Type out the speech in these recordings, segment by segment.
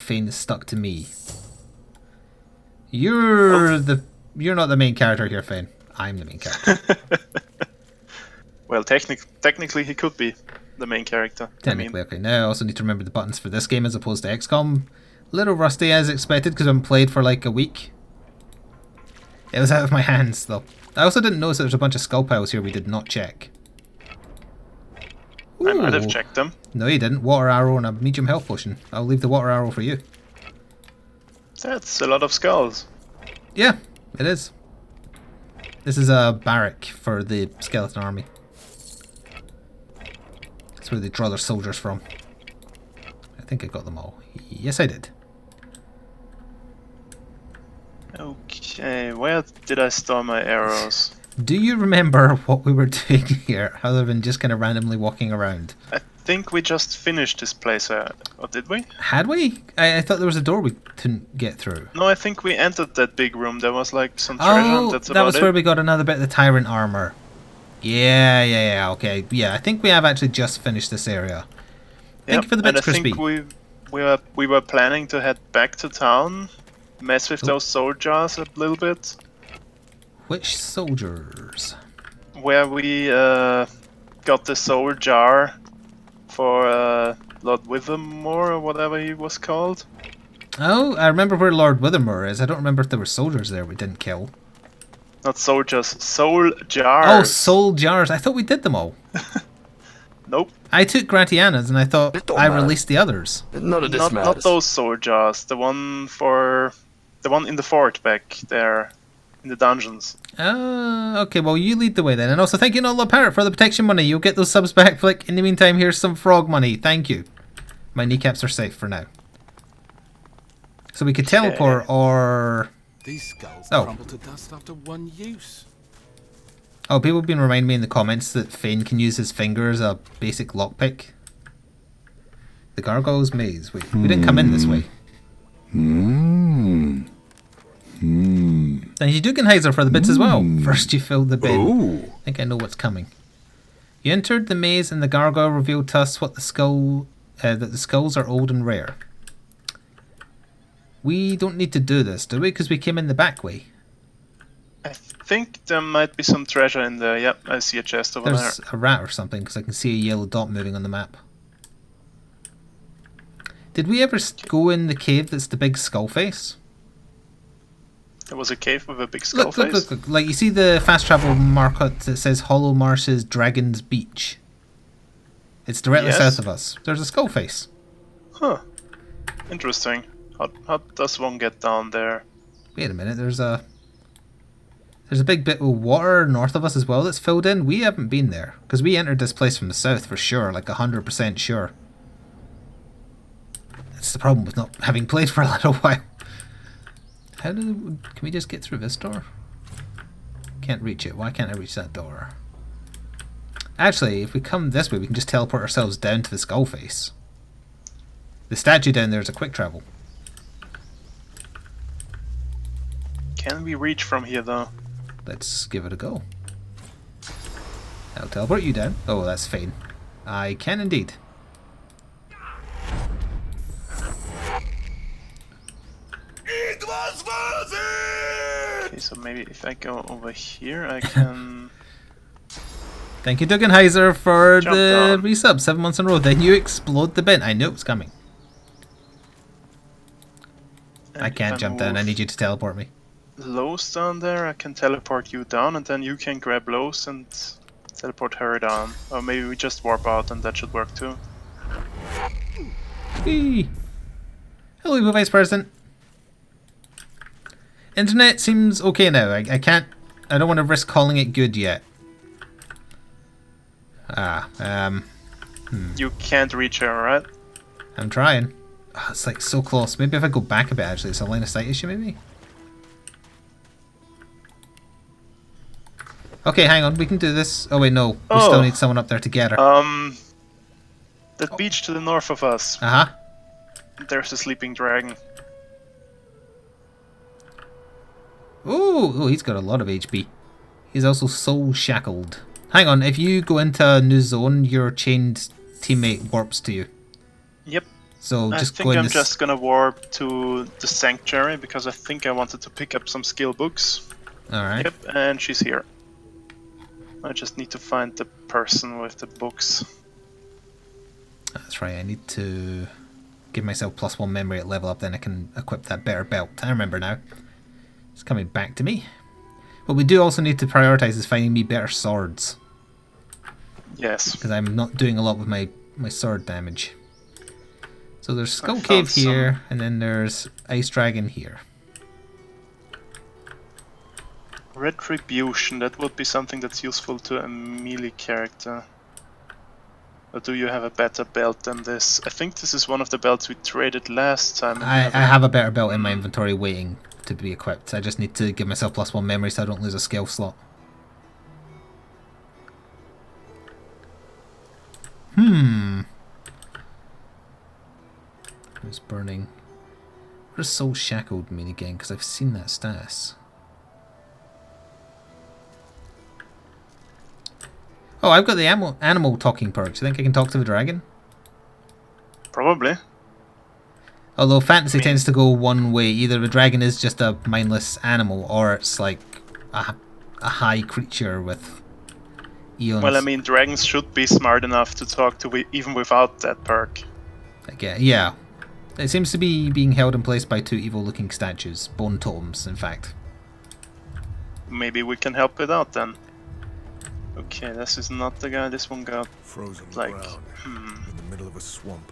Fane is stuck to me. You're not the main character here, Fane. I'm the main character. Well, technically he could be the main character. Technically, okay. Now I also need to remember the buttons for this game as opposed to XCOM. Little rusty as expected because I haven't played for like a week. It was out of my hands though. I also didn't notice that there's a bunch of skull piles here we did not check. I might have checked them. No, you didn't. Water arrow and a medium health potion. I'll leave the water arrow for you. That's a lot of skulls. Yeah, it is. This is a barrack for the skeleton army. That's where they draw their soldiers from. I think I got them all. Yes, I did. Okay, where did I store my arrows? Do you remember what we were doing here, other than just kind of randomly walking around? I think we just finished this place, or did we? Had we? I thought there was a door we couldn't get through. No, I think we entered that big room. There was like some treasure, and that's about it. That was where we got another bit of the tyrant armor. Yeah, okay. Yeah, I think we have actually just finished this area. Thank you for the bits, Crispy. And I think we were planning to head back to town, mess with those soul jars a little bit. Which soldiers? Where we got the soul jar for Lord Withermore or whatever he was called. Oh, I remember where Lord Withermore is. I don't remember if there were soldiers there we didn't kill. Not soldiers, soul jars. Oh, soul jars. I thought we did them all. Nope. I took Gratiana's and I thought I released the others. Not those soul jars. The one in the fort back there. In the dungeons. Okay, well you lead the way then. And also thank you Nola Parrot for the protection money. You'll get those subs back. Like in the meantime, here's some frog money. Thank you. My kneecaps are safe for now. So we could teleport or... These skulls crumble to dust after one use. Oh, people have been reminding me in the comments that Fane can use his finger as a basic lockpick. The Gargoyle's Maze. Wait, we didn't come in this way. Thank you, Dukenheiser, for the bits as well. First you filled the bin. I think I know what's coming. You entered the maze and the gargoyle revealed to us what that the skulls are old and rare. We don't need to do this, do we? Because we came in the back way. I think there might be some treasure in there. Yep, I see a chest over there. There's a rat or something because I can see a yellow dot moving on the map. Did we ever go in the cave that's the big skull face? There was a cave with a big skull face. Look. Like, you see the fast travel market that says Hollow Marshes Dragon's Beach? It's directly south of us. There's a skull face. Huh. Interesting. How does one get down there? Wait a minute, there's a big bit of water north of us as well that's filled in. We haven't been there, because we entered this place from the south for sure, like 100% sure. That's the problem with not having played for a little while. Can we just get through this door? Can't reach it. Why can't I reach that door? Actually, if we come this way, we can just teleport ourselves down to the skull face. The statue down there is a quick travel. Can we reach from here though? Let's give it a go. I'll teleport you down. Oh, that's Fane. I can indeed. Okay, so maybe if I go over here, I can... Thank you, Dugenheiser, for Jump the down. resub 7 months in a row. Then you explode the bin. I knew it was coming. And I can't jump down. I need you to teleport me. Lowe's down there, I can teleport you down, and then you can grab Lowe's and teleport her down. Or maybe we just warp out and that should work too. Whee! Hello, Vice President. Internet seems okay now. I don't want to risk calling it good yet. You can't reach her, right? I'm trying. Oh, it's like so close. Maybe if I go back a bit, actually, it's a line of sight issue, maybe? Okay, hang on. We can do this. Oh, wait, no. We still need someone up there to get her. That beach to the north of us. Uh-huh. There's a sleeping dragon. Ooh, he's got a lot of HP. He's also soul shackled. Hang on, if you go into a new zone, your chained teammate warps to you. Yep. So I just think go in I'm this. just gonna warp to the sanctuary because I think I wanted to pick up some skill books. All right. Yep, and she's here. I just need to find the person with the books. That's right. I need to give myself +1 memory at level up. Then I can equip that better belt. I remember now. It's coming back to me. What we do also need to prioritize is finding me better swords, Yes. because I'm not doing a lot with my sword damage. So there's Skull found Cave here, and then there's Ice Dragon here. Retribution, that would be something that's useful to a melee character. Or do you have a better belt than this? I think this is one of the belts we traded last time. I have a better belt in my inventory waiting to be equipped. I just need to give myself +1 memory so I don't lose a skill slot. Who's burning? What does Soul Shackled mean again? Because I've seen that status. Oh, I've got the animal talking perk. Do you think I can talk to the dragon? Probably. Although fantasy tends to go one way. Either the dragon is just a mindless animal, or it's like a high creature with eons. Well, I mean, dragons should be smart enough to talk to even without that perk. Again, yeah. It seems to be being held in place by 2 evil-looking statues. Bone totems, in fact. Maybe we can help it out then. Okay, this is not the guy. This one got Frozen like... ground in the middle of a swamp.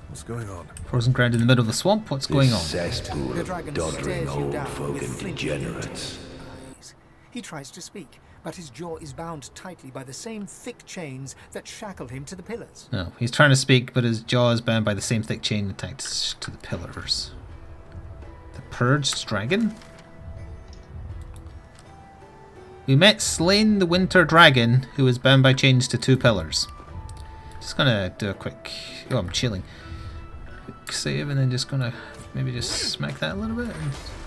What's going on? Frozen ground in the middle of the swamp? What's going on? Cesspool The of dragon doddering stares you old down folk with and flinching degenerates. eyes. He tries to speak, but his jaw is bound tightly by the same thick chains that shackle him to the pillars. No, he's trying to speak, but his jaw is bound by the same thick chain attached to the pillars. The Purged Dragon? We met Slain the Winter Dragon, who is bound by chains to 2 pillars. Just gonna do a quick... Oh, I'm chilling. Quick save, and then just gonna maybe just smack that a little bit.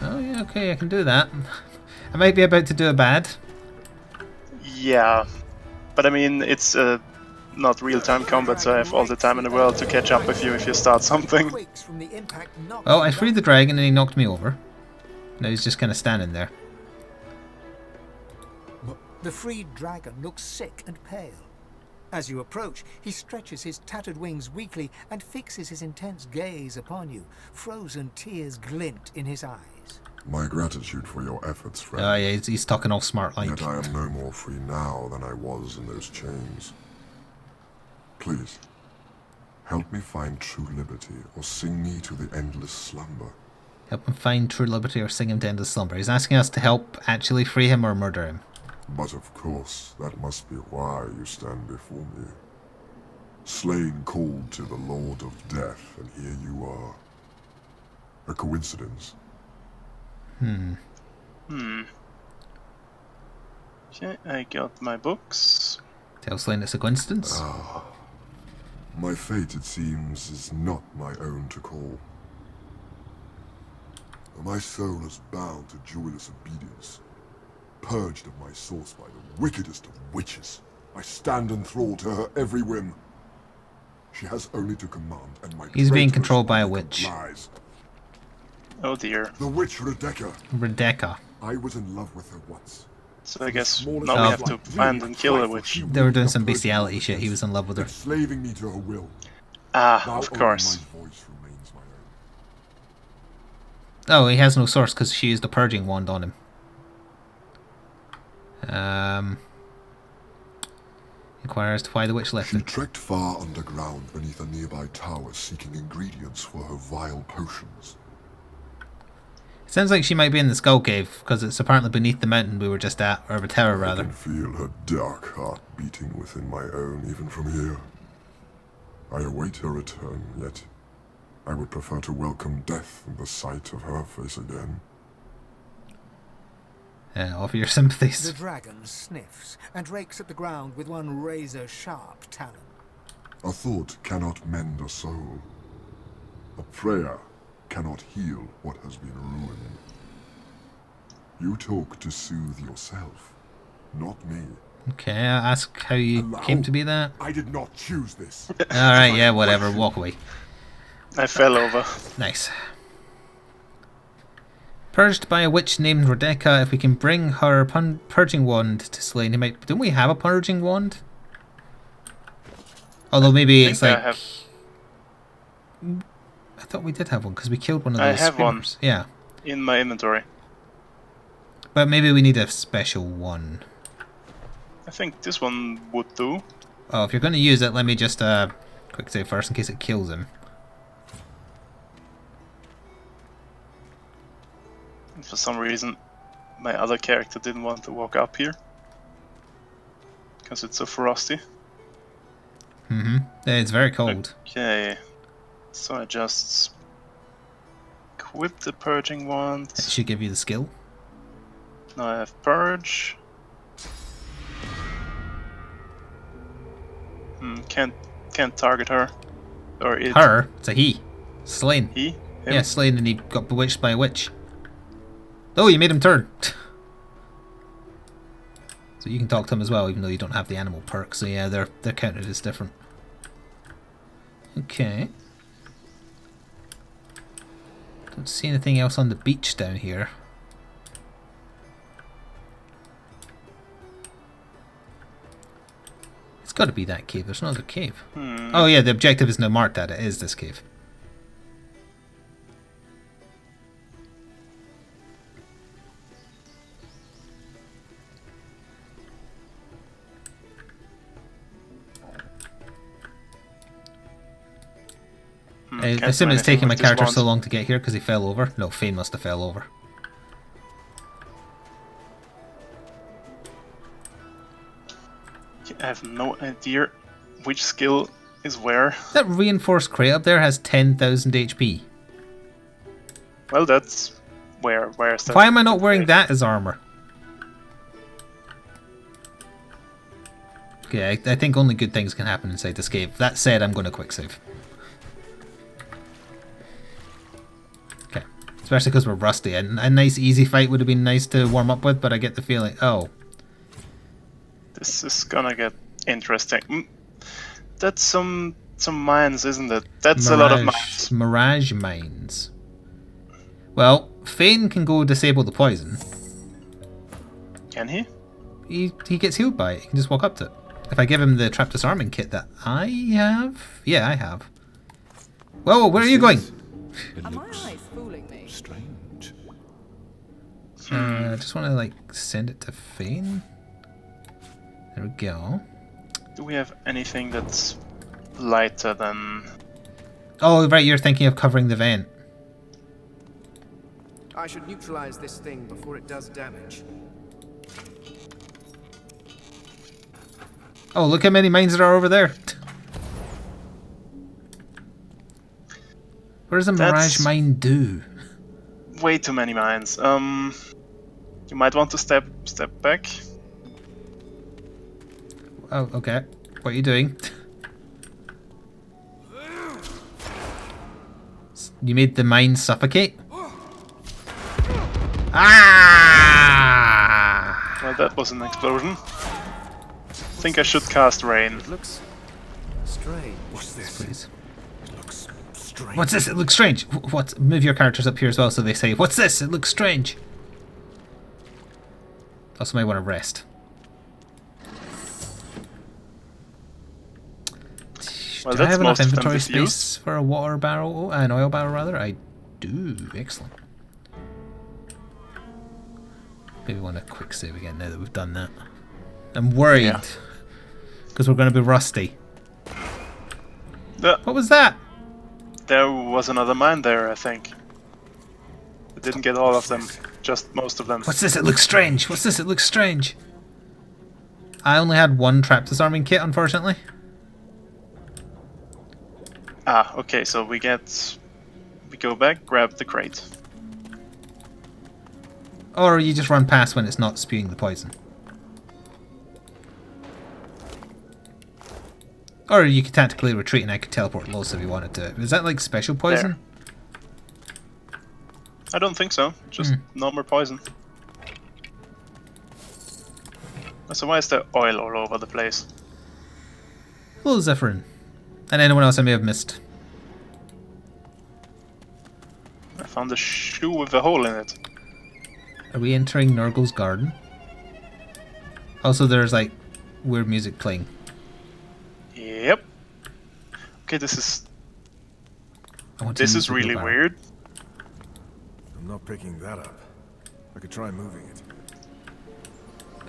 Oh yeah, okay, I can do that. I might be about to do a bad. Yeah, but I mean, it's not real-time combat, so I have all the time in the world to catch up with you if you start something. Quakes from the impact knocks Oh, I him freed back. the dragon and he knocked me over. Now he's just kind of standing there. The freed dragon looks sick and pale. As you approach, he stretches his tattered wings weakly and fixes his intense gaze upon you. Frozen tears glint in his eyes. My gratitude for your efforts, friend. Oh yeah, he's talking all smart like. Yet I am no more free now than I was in those chains. Please, help me find true liberty, or sing me to the endless slumber. Help him find true liberty or sing him to endless slumber. He's asking us to help actually free him or murder him. But of course, that must be why you stand before me. Slain called to the Lord of Death, and here you are. A coincidence? Okay, I got my books. Tell Slain it's a coincidence. My fate, it seems, is not my own to call. My soul is bound to joyless obedience. Purged of my source by the wickedest of witches, I stand enthralled to her every whim. She has only to command, and my He's being traitorous controlled by a body witch. complies. Oh dear. The witch Rebecca. Rebecca. I was in love with her once. So I guess now Smallest we Oh. have to find and kill the witch. They were doing some bestiality shit. He was in love with her. Enslaving me to her will. Ah, Now of only course. my voice remains my own. Oh, he has no source because she used the purging wand on him. Inquire as to why the witch left She him. trekked far underground beneath a nearby tower seeking ingredients for her vile potions. It sounds like she might be in the Skull Cave because it's apparently beneath the mountain we were just at, or the tower I rather. can feel her dark heart beating within my own even from here. I await her return, yet I would prefer to welcome death in the sight of her face again. Offer your sympathies. The dragon sniffs and rakes at the ground with one razor-sharp talon. A thought cannot mend a soul. A prayer cannot heal what has been ruined. You talk to soothe yourself, not me. Okay, I'll ask how you Allow- came to be that. I did not choose this. Alright, yeah, whatever, walk away. I fell over. Nice. Purged by a witch named Rebecca. If we can bring her purging wand to Slain, he might. Don't we have a purging wand? Although maybe it's like. I thought we did have one because we killed one of those. I have screamers. one. Yeah. In my inventory. But maybe we need a special one. I think this one would do. Oh, if you're going to use it, let me just quick save first in case it kills him. And for some reason, my other character didn't want to walk up here. Because it's so frosty. Mm-hmm. Yeah, it's very cold. Okay. So I just equip the purging wand. It should give you the skill. Now I have purge. Can't target her. Or it. Her? It's a he. Slain. He? Him? Yeah, slain, and he got bewitched by a witch. Oh, you made him turn. So you can talk to him as well, even though you don't have the animal perk. So yeah, they're counted as different. Okay. Don't see anything else on the beach down here. It's got to be that cave. There's no other cave. Oh yeah, the objective is now marked that it is this cave. I assume it's taking my character so long to get here because he fell over. No, Fane must have fell over. I have no idea which skill is where. That reinforced crate up there has 10,000 HP. Well, that's where's that? Why am I not wearing that as armor? Okay, I think only good things can happen inside this cave. That said, I'm going to quick save. Okay, especially because we're rusty. A nice easy fight would have been nice to warm up with, but I get the feeling... Oh. This is gonna get interesting. That's some mines, isn't it? That's Mirage, a lot of mines. Mirage mines. Well, Fane can go disable the poison. Can he? He gets healed by it. He can just walk up to it. If I give him the trap disarming kit that I have... Yeah, I have. Whoa, where are you going? Are my eyes fooling me? Strange. I just want to, like, send it to Fane. There we go. Do we have anything that's lighter than... Oh, right, you're thinking of covering the vent. I should neutralize this thing before it does damage. Oh, look how many mines there are over there. What does a Mirage mine do? Way too many mines. You might want to step back. Oh, okay. What are you doing? You made the mine suffocate? Ah! Well, that was an explosion. I think I should cast rain. It looks strange. What's this? Please. It looks strange. What's this? It looks strange. What? Move your characters up here as well so they say, what's this? It looks strange. Also might want to rest. Well, do I that's have enough most of them inventory diffused. space for a water barrel? An oil barrel, rather? I do. Excellent. Maybe want a quick save again now that we've done that. I'm worried. Because we're going to be rusty. What was that? There was another mine there, I think. I didn't get all of them, just most of them. What's this? It looks strange. What's this? It looks strange. I only had one trap disarming kit, unfortunately. Ah, okay, so we go back, grab the crate. Or you just run past when it's not spewing the poison. Or you could tactically retreat and I could teleport Los if you wanted to. Is that like special poison? There. I don't think so, just normal poison. So why is there oil all over the place? Hello, Zephyrin. And anyone else I may have missed. found a shoe with a hole in it. Are we entering Nurgle's garden? Also, there's like weird music playing. Yep. Okay, this is really weird. I'm not picking that up. I could try moving it.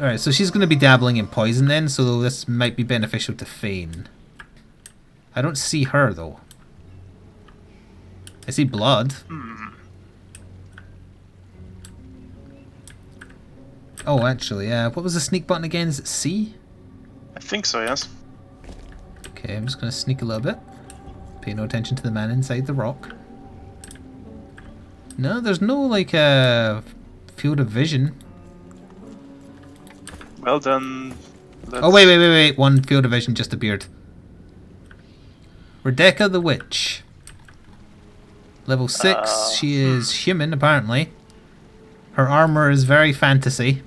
Alright, so she's going to be dabbling in poison then, so this might be beneficial to Fane. I don't see her though. I see blood. Oh, actually, what was the sneak button again? Is it C? I think so, yes. Okay, I'm just going to sneak a little bit. Pay no attention to the man inside the rock. No, there's no, like, field of vision. Well then... Oh, wait. One field of vision just appeared. Rebecca the Witch. Level 6. She is human, apparently. Her armor is very fantasy.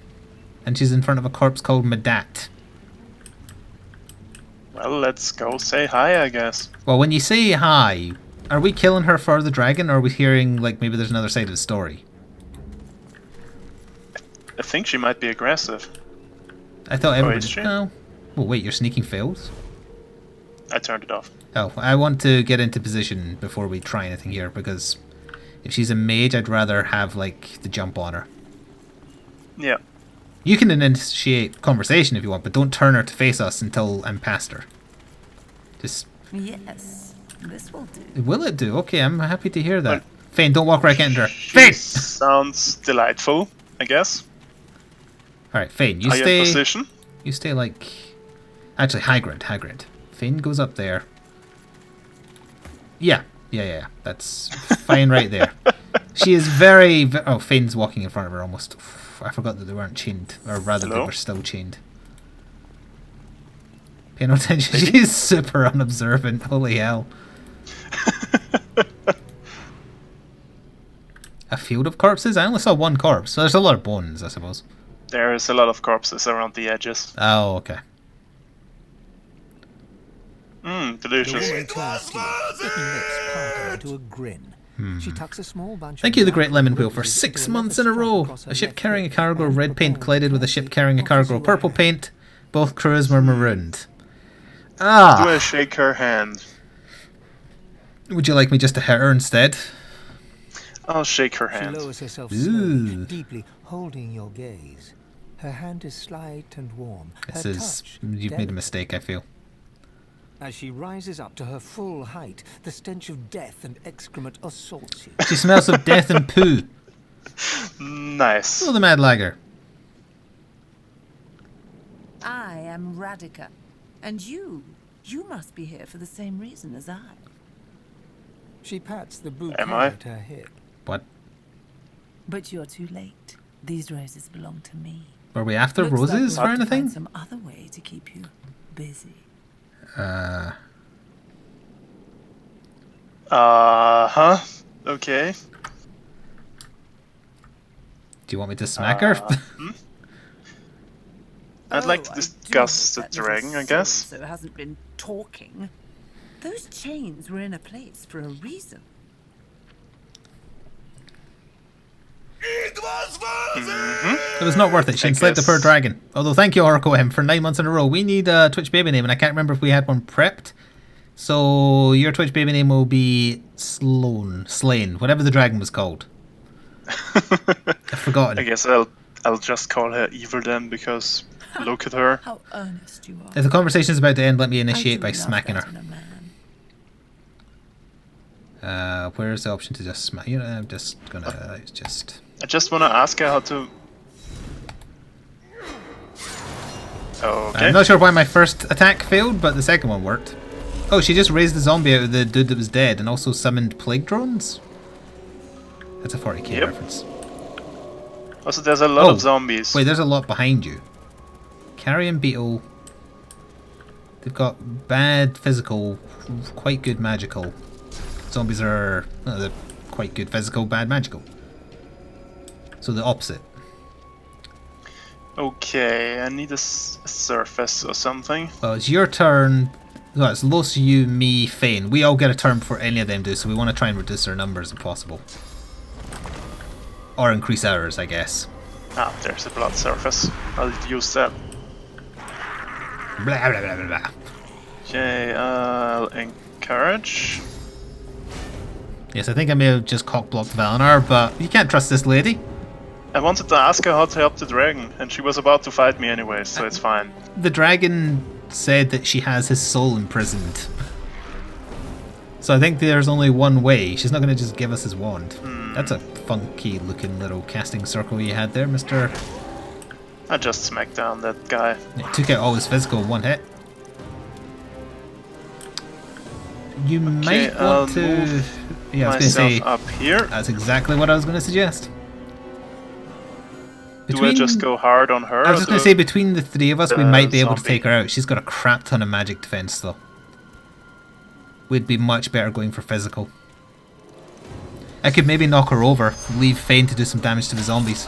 And she's in front of a corpse called Medat. Well, let's go say hi, I guess. Well, when you say hi, are we killing her for the dragon, or are we hearing, like, maybe there's another side of the story? I think she might be aggressive. I thought everybody... is she? Oh. Well, wait, you're sneaking failed? I turned it off. Oh, I want to get into position before we try anything here, because if she's a mage, I'd rather have, like, the jump on her. Yeah. You can initiate conversation if you want, but don't turn her to face us until I'm past her. Just... Yes, this will do. Will it do? Okay, I'm happy to hear that. Well, Fane, don't walk right into her. She Fane! sounds delightful, I guess. Alright, Fane, you Are you in stay... position? You stay, like... Actually, high grid. Fane goes up there. Yeah. That's fine right there. She is very... Oh, Fane's walking in front of her almost. I forgot that they weren't chained. Or rather, they Hello? were still chained. Pay no attention. She's super unobservant. Holy hell. A field of corpses? I only saw one corpse. So there's a lot of bones, I suppose. There's a lot of corpses around the edges. Oh, okay. Delicious. The woman turns to you, certain lips parting into a grin. She tucks a small bunch Thank of you, the Great brown Lemon Wheel, for roses 6 into months leather in a strap row. across her A ship left carrying a hip cargo of and red paint propels collided with a ship carrying a offers cargo you of purple hand. paint. Both crews were marooned. Do Ah! I shake her hand? Would you like me just to hit her instead? I'll shake her She hand. lowers herself Ooh. slowly, deeply, holding your gaze. Her hand is slight and warm. This her is... touch You've made a delicate. mistake, I feel. As she rises up to her full height, the stench of death and excrement assaults you. She smells of death and poo. Nice. Oh, the Mad Lager. I am Radica, and you must be here for the same reason as I. She pats the bouquet Am I? at her hip. What? But you're too late. These roses belong to me. Were we after Looks like roses we'll or have to find anything? some other way to keep you busy. Uh-huh. Okay. Do you want me to smack her? I'd like to I do discuss the hope that little dragon, I guess. so hasn't been talking. Those chains were in a place for a reason. It was not worth it. She I enslaved the poor guess. dragon. Although, thank you, Oracle M, for 9 months in a row. We need a Twitch baby name, and I can't remember if we had one prepped. So, your Twitch baby name will be Slain, whatever the dragon was called. I've forgotten. I guess I'll just call her evil then, because look at her. How earnest you are. If the conversation is about to end, let me I initiate do by love smacking that her. in a man. Where's the option to just smack? You know, I'm just gonna just. I just want to ask her how to... Okay. I'm not sure why my first attack failed, but the second one worked. Oh, she just raised the zombie out of the dude that was dead and also summoned plague drones? That's a 40k Yep. reference. Also, there's a lot Oh, of zombies. Wait, there's a lot behind you. Carrion beetle. They've got bad physical, quite good magical. Zombies are they're quite good physical, bad magical. So the opposite. Okay, I need a surface or something. Well, it's your turn. Well, it's Los, you, me, Fane. We all get a turn before any of them do, so we want to try and reduce our numbers if possible. Or increase ours, I guess. Ah, there's a blood surface. I'll use that. Blah blah blah blah blah. Okay, I'll encourage. Yes, I think I may have just cock-blocked Valinar, but you can't trust this lady. I wanted to ask her how to help the dragon, and she was about to fight me anyway, so it's fine. The dragon said that she has his soul imprisoned. So I think there's only one way. She's not going to just give us his wand. That's a funky looking little casting circle you had there, Mr. I just smacked down that guy. It took out all his physical in one hit. You might want to... Yeah, I was going to say... up here. That's exactly what I was going to suggest. Do I just go hard on her? I was just going to say, between the three of us, we might be able to zombie? take her out. She's got a crap ton of magic defense, though. We'd be much better going for physical. I could maybe knock her over, leave Fane to do some damage to the zombies.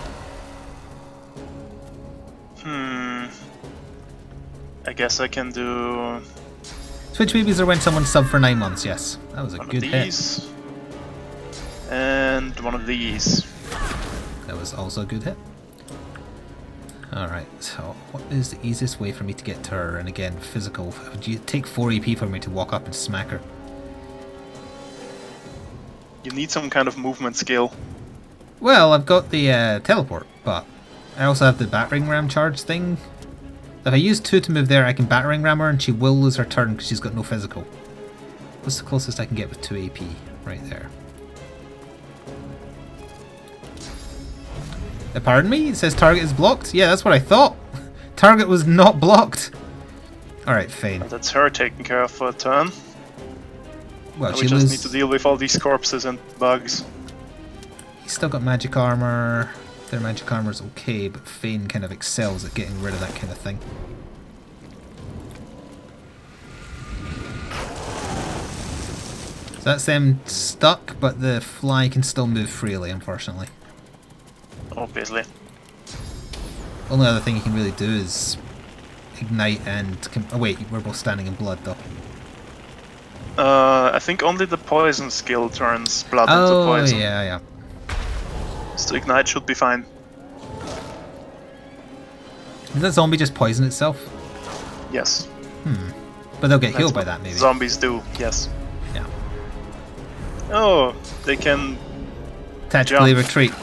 I guess I can do Switch babies are when someone sub for 9 months, yes. That was a one good of hit. these. And one of these. That was also a good hit. Alright, so what is the easiest way for me to get to her? And again, physical. Would you take 4 EP for me to walk up and smack her? You need some kind of movement skill. Well, I've got the teleport, but I also have the battering ram charge thing. If I use 2 to move there, I can battering ram her and she will lose her turn because she's got no physical. What's the closest I can get with 2 AP? Right there. Pardon me? It says target is blocked? Yeah, that's what I thought. Target was not blocked. Alright, Fane. That's her taken care of for a turn. Well, And she we just need loses. to deal with all these corpses and bugs. He's still got magic armor. Their magic armor's okay, but Fane kind of excels at getting rid of that kind of thing. So that's them stuck, but the fly can still move freely, unfortunately. Obviously. Only other thing you can really do is ignite and... Oh wait, we're both standing in blood though. I think only the poison skill turns blood into poison. Yeah. So ignite should be fine. Does that zombie just poison itself? Yes. But they'll get That's healed by what that, maybe. Zombies do, yes. Yeah. Oh, they can... Tactically jump. retreat.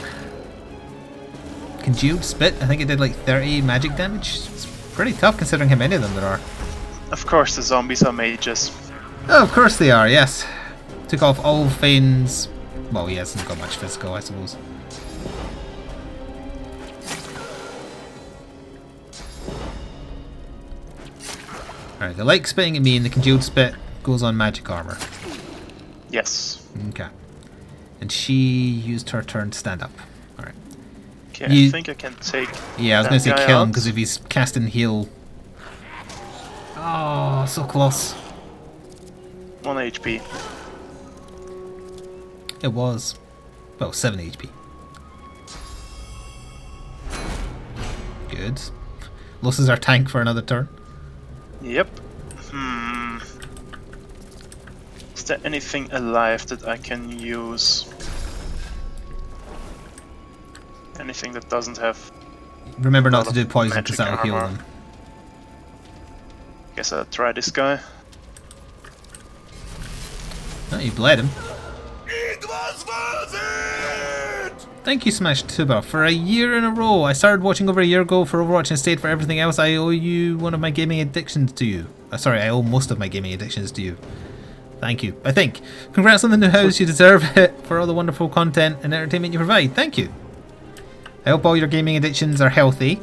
Congealed Spit, I think it did like 30 magic damage. It's pretty tough considering how many of them there are. Of course the zombies are mages. Oh, of course they are, yes. Took off all Fane's... Well, he hasn't got much physical, I suppose. Alright, they like spitting at me and the Congealed Spit goes on magic armor. Yes. Okay. And she used her turn to stand up. Alright. Okay, You- I think I can take Yeah, I was that going to say guy kill him out. because if he's casting heal... Oh, so close. 1 HP. It was. Well, 7 HP. Good. Loses our tank for another turn. Yep. Is there anything alive that I can use? Anything that doesn't have... Remember not lot to of do poison magic because that'll heal armor. them. Guess I'll try this guy. Oh, you bled him. It was worth it! Thank you, Smash Tuba. For a year in a row. I started watching over a year ago for Overwatch and stayed for everything else. I owe you one of my gaming addictions to you. Sorry, I owe most of my gaming addictions to you. Thank you. I think. Congrats on the new house. You deserve it for all the wonderful content and entertainment you provide. Thank you. I hope all your gaming addictions are healthy.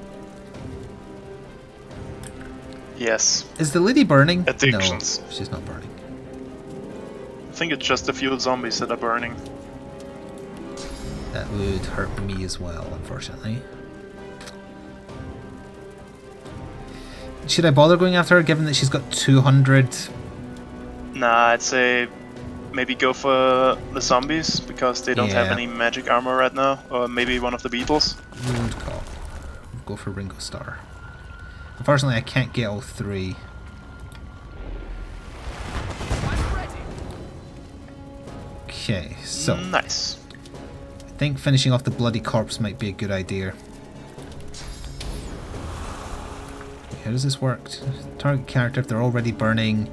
Yes. Is the lady burning? Addictions. No, she's not burning. I think it's just a few zombies that are burning. That would hurt me as well, unfortunately. Should I bother going after her, given that she's got 200? Nah, I'd say maybe go for the zombies, because they don't have Yeah. any magic armor right now. Or maybe one of the beetles. Good call. Go for Ringo Starr. Unfortunately, I can't get all 3. Okay, so Nice. think finishing off the bloody corpse might be a good idea. How does this work? Target character if they're already burning.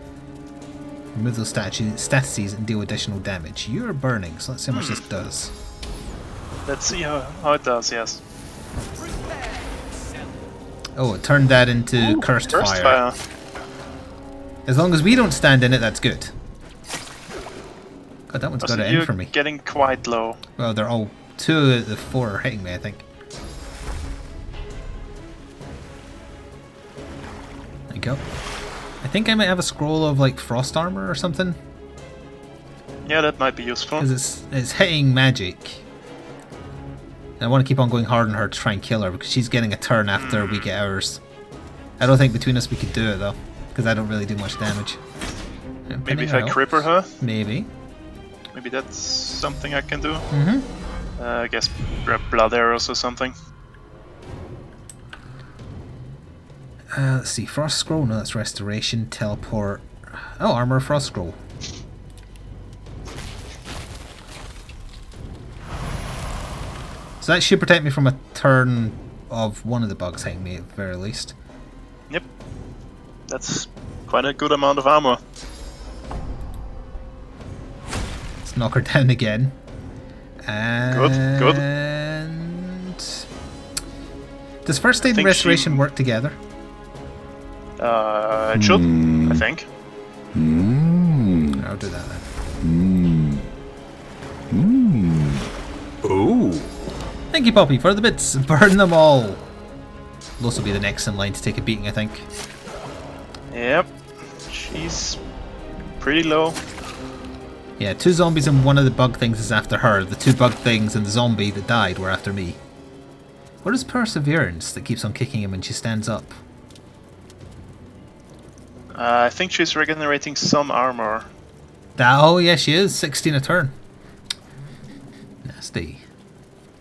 Remove those statuses and deal additional damage. You're burning, so let's see how much this does. Let's see how it does, yes. Oh, it turned that into cursed fire. As long as we don't stand in it, that's good. God, that one's got it in for me. You're getting quite low. Well, they're all 2 of the 4 are hitting me, I think. There you go. I think I might have a scroll of like frost armor or something. Yeah, that might be useful. Because it's hitting magic. And I want to keep on going hard on her to try and kill her because she's getting a turn after we get ours. I don't think between us we could do it though, because I don't really do much damage. Maybe if I cripple her? Maybe. Maybe that's something I can do. Mm-hmm. I guess grab blood arrows or something. Let's see, Frost Scroll, no, that's Restoration, Teleport. Oh, Armor Frost Scroll. So that should protect me from a turn of one of the bugs hitting me at the very least. Yep. That's quite a good amount of armor. Let's knock her down again. And Good. Does First Aid and Restoration work together? It should, I think. I'll do that then. Oh. Thank you, Poppy, for the bits. Burn them all. Those will be the next in line to take a beating, I think. Yep. She's pretty low. Yeah, 2 zombies and one of the bug things is after her. The 2 bug things and the zombie that died were after me. What is Perseverance that keeps on kicking him when she stands up? I think she's regenerating some armor. Oh, yeah, she is. 16 a turn. Nasty.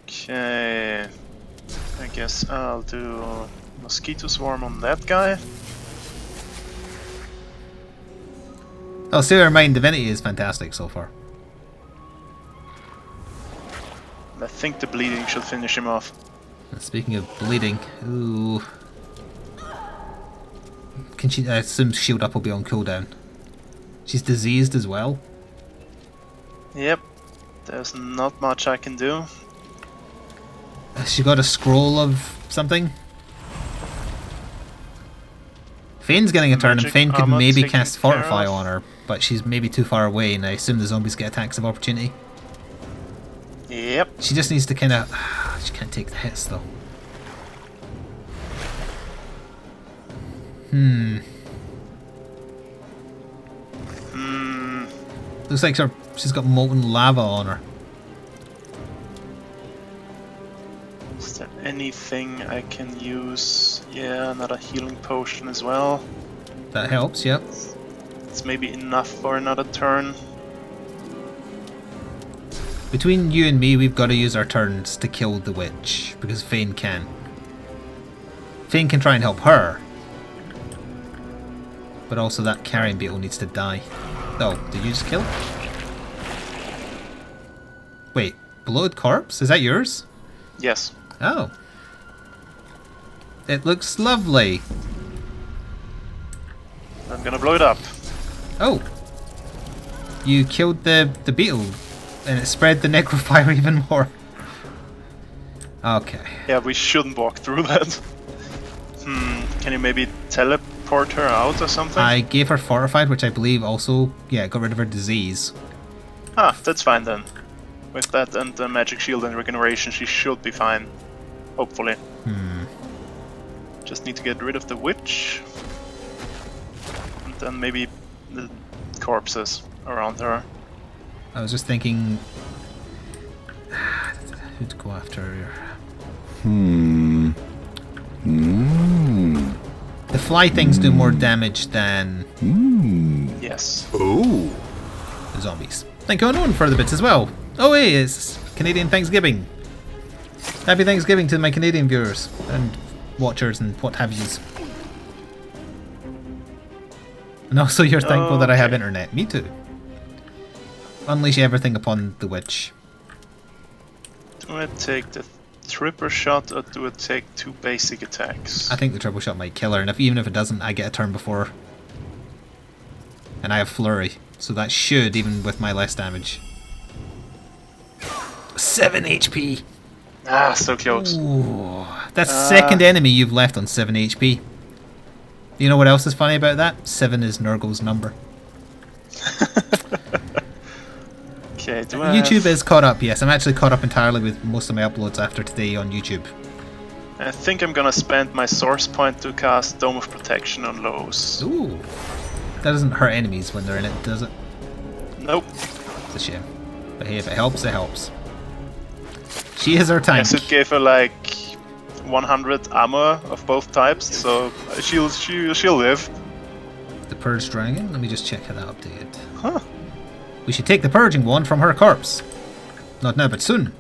Okay. I guess I'll do Mosquito Swarm on that guy. Oh, so never mind. Divinity is fantastic so far. I think the bleeding should finish him off. And speaking of bleeding, ooh. Can she? I assume Shield Up will be on cooldown. She's diseased as well. Yep. There's not much I can do. Has she got a scroll of something? Fane's getting a turn, and Fane could maybe cast Fortify on her, but she's maybe too far away, and I assume the zombies get attacks of opportunity. Yep. She just needs to kind of... She can't take the hits, though. Looks like she's got molten lava on her. Is there anything I can use? Yeah, another healing potion as well. That helps, yep. It's maybe enough for another turn. Between you and me, we've got to use our turns to kill the witch, because Fane can. Fane can try and help her. But also that carrion beetle needs to die. Oh, did you just kill it? Wait, bloated corpse? Is that yours? Yes. Oh. It looks lovely. I'm gonna blow it up. Oh. You killed the beetle and it spread the necrofire even more. Okay. Yeah, we shouldn't walk through that. Can you maybe teleport her out or something? I gave her Fortified, which I believe also, yeah, got rid of her disease. Ah, that's fine then. With that and the magic shield and regeneration, she should be fine. Hopefully. Just need to get rid of the witch. And then maybe the corpses around her. I was just thinking... who'd go after her? The fly things do more damage than... Yes. Oh. the zombies. Thank you Unknown for the bits as well. Oh hey, it's Canadian Thanksgiving. Happy Thanksgiving to my Canadian viewers and watchers and what have yous. And also you're thankful that I have internet. Me too. Unleash everything upon the witch. Do I take the triple shot or do I take 2 basic attacks? I think the triple shot might kill her, and even if it doesn't, I get a turn before her. And I have flurry, so that should, even with my less damage. 7 HP! Ah, so close. Ooh, that's the second enemy you've left on 7 HP. You know what else is funny about that? 7 is Nurgle's number. Okay, do I YouTube is caught up, yes. I'm actually caught up entirely with most of my uploads after today on YouTube. I think I'm gonna spend my source point to cast Dome of Protection on Lowe's. Ooh. That doesn't hurt enemies when they're in it, does it? Nope. It's a shame. But hey, if it helps, it helps. She is our tank. Yes, it gave her like 100 armor of both types, so she'll live. The Purge Dragon? Let me just check how that updated. Huh. We should take the Purging Wand from her corpse. Not now, but soon.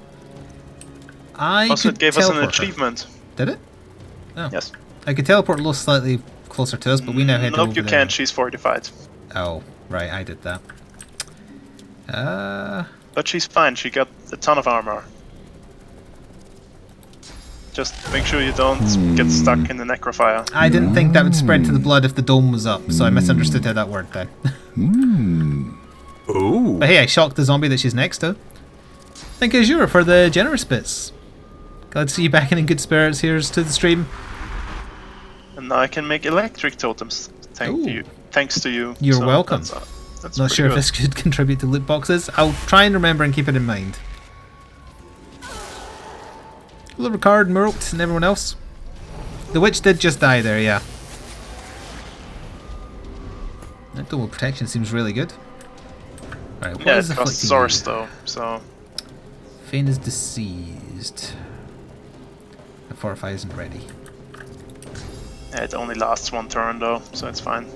Also, it gave us an teleport her. achievement. Did it? Oh. Yes. I could teleport a little slightly closer to us, but we now head over Nope, you there. can't. She's fortified. Oh, right, I did that. But she's fine. She got a ton of armor. Just make sure you don't get stuck in the necrofire. I didn't think that would spread to the blood if the dome was up, so I misunderstood how that worked then. Oh. But hey, I shocked the zombie that she's next to. Thank you, Azure, for the generous bits. Glad to see you back in good spirits. Here's to the stream. And now I can make electric totems. Thanks to you. You're So welcome. That's Not pretty sure if good. this could contribute to loot boxes. I'll try and remember and keep it in mind. Hello, Ricard, Muralt, and everyone else. The witch did just die there, yeah. That double protection seems really good. Alright, what Yeah, is it costs afflicting source you? though, so Fane is deceased. The fortify isn't ready. yeah, it only lasts 1 turn though, so it's fine.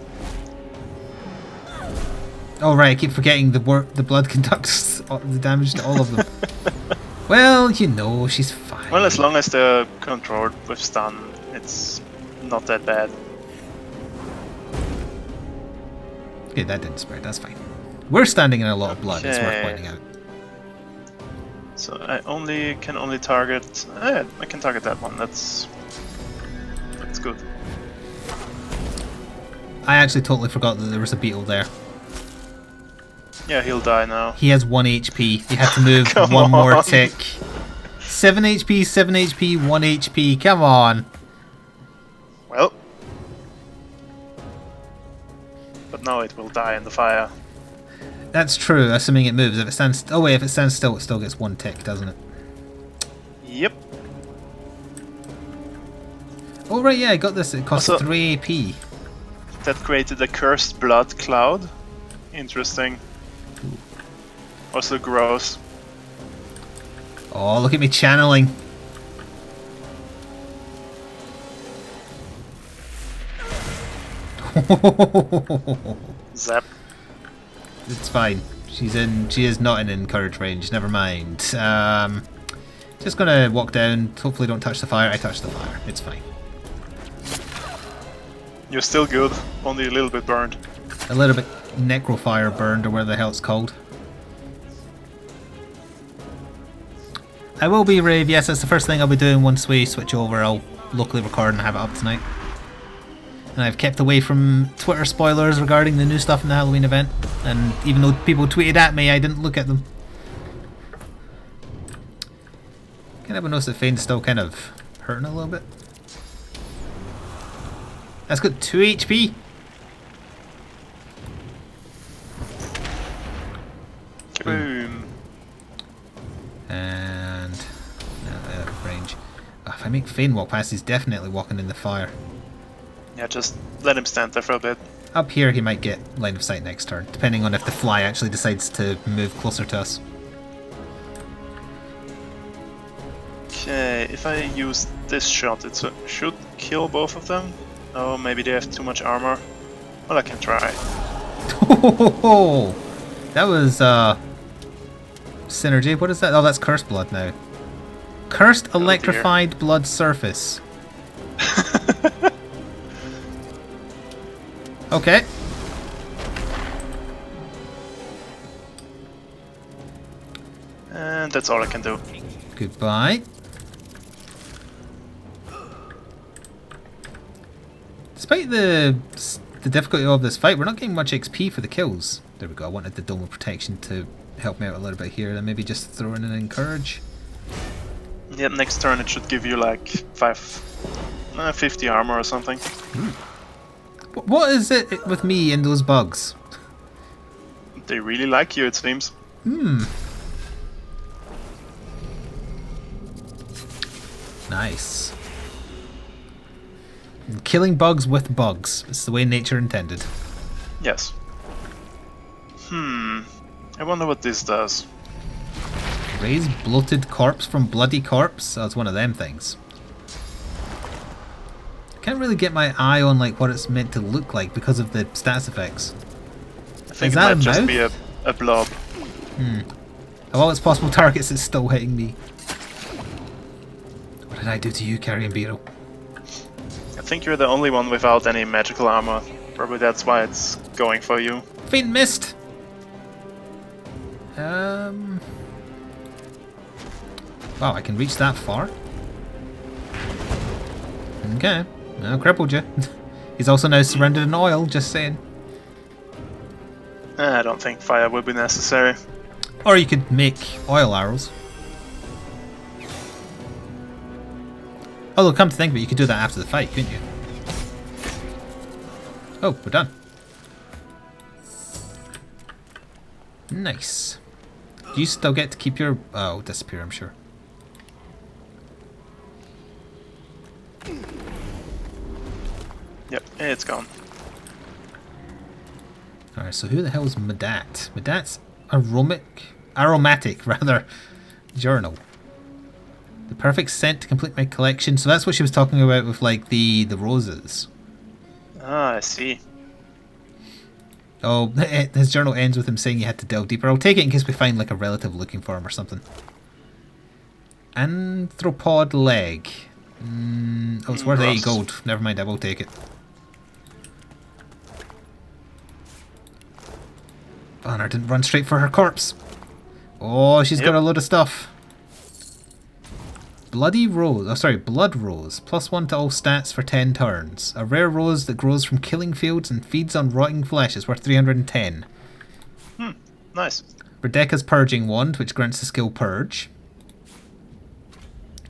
Oh right, I keep forgetting the blood conducts the damage to all of them. Well, you know, she's fine. Well, as long as they're controlled with stun, it's not that bad. Okay, that didn't spread, that's fine. We're standing in a lot of blood, it's worth Okay. pointing out. So I can only target. I can target that one. That's good. I actually totally forgot that there was a beetle there. Yeah, he'll die now. He has 1 HP. You have to move Come one more on. tick. 7 HP, 7 HP, 1 HP. Come on. Well, but now it will die in the fire. That's true, assuming it moves. If it stands, oh wait, if it stands still, it still gets 1 tick, doesn't it? Yep. Oh right, yeah, I got this. It costs Also- 3 AP. That created a cursed blood cloud. Interesting. Also gross. Oh, look at me channeling. Zap. It's fine. She is not in encourage range. Never mind. Just gonna walk down. Hopefully, don't touch the fire. I touched the fire. It's fine. You're still good, only a little bit burned. A little bit necrofire burned, or whatever the hell it's called. I will be Rave. Yes, that's the first thing I'll be doing once we switch over. I'll locally record and have it up tonight. And I've kept away from Twitter spoilers regarding the new stuff in the Halloween event. And even though people tweeted at me, I didn't look at them. Can everyone notice that Fane's still kind of hurting a little bit? That's got 2 HP. Kaboom. And out of range. Oh, if I make Fane walk past, he's definitely walking in the fire. Yeah, just let him stand there for a bit. Up here, he might get line of sight next turn, depending on if the fly actually decides to move closer to us. Okay, if I use this shot, it should kill both of them. Oh, maybe they have too much armor. Well, I can try. That was synergy. What is that? Oh, that's cursed blood now. Cursed electrified blood surface. Okay. And that's all I can do. Goodbye. Despite the difficulty of this fight, we're not getting much XP for the kills. There we go. I wanted the Dome of Protection to help me out a little bit here, and maybe just throw in an Encourage. Yeah, next turn it should give you like 50 armor or something. What is it with me and those bugs? They really like you, it seems. Nice. Killing bugs with bugs. It's the way nature intended. Yes. I wonder what this does. Raise bloated corpse from bloody corpse? That's one of them things. I can't really get my eye on like what it's meant to look like because of the stats effects. I think Is it that might a just mouth? be a blob. Of all its possible targets, it's still hitting me. What did I do to you, Carrion Beetle? I think you're the only one without any magical armor. Probably that's why it's going for you. Faint mist! Wow, I can reach that far? Okay. I crippled you. He's also now surrendered in oil, just saying. I don't think fire will be necessary. Or you could make oil arrows. Although, come to think of it, you could do that after the fight, couldn't you? Oh, we're done. Nice. Do you still get to keep your... Oh, it'll disappear, I'm sure. Yep, it's gone. Alright, so who the hell is Medat? Medat's aromatic rather, journal. The perfect scent to complete my collection. So that's what she was talking about with like the roses. Ah, I see. Oh, his journal ends with him saying you had to delve deeper. I'll take it in case we find like a relative looking for him or something. Anthropod leg. Oh, it's worth 80 gold. Never mind, I will take it. Oh, and I didn't run straight for her corpse. Oh, she's got a load of stuff. Bloody Rose. Oh, sorry, Blood Rose. +1 to all stats for 10 turns. A rare rose that grows from killing fields and feeds on rotting flesh is worth 310. Nice. Rebecca's Purging Wand, which grants the skill Purge.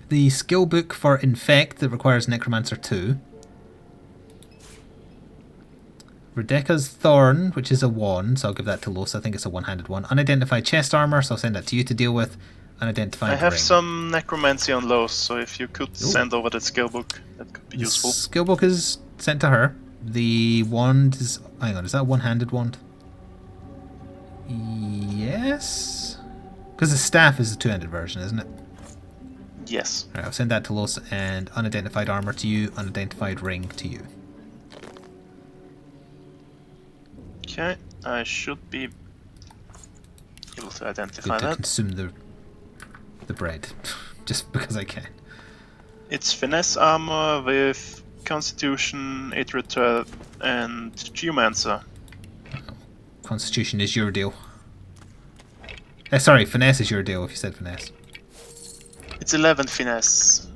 The skill book for Infect that requires Necromancer 2. Rebecca's Thorn, which is a wand, so I'll give that to Los. I think it's a one-handed one. Unidentified chest armor, so I'll send that to you to deal with. Unidentified I have ring. some necromancy on Los, so if you could send over that skill book, that could be useful. Skill book is sent to her. The wand is... Hang on, is that a one-handed wand? Yes? Because the staff is the two-handed version, isn't it? Yes. Alright, I'll send that to Los, and unidentified armor to you, unidentified ring to you. Okay, I should be able to identify Good to that. consume the bread, just because I can. It's finesse armor with constitution, Iterator, and geomancer. Constitution is your deal. Sorry, finesse is your deal if you said finesse. It's 11 finesse.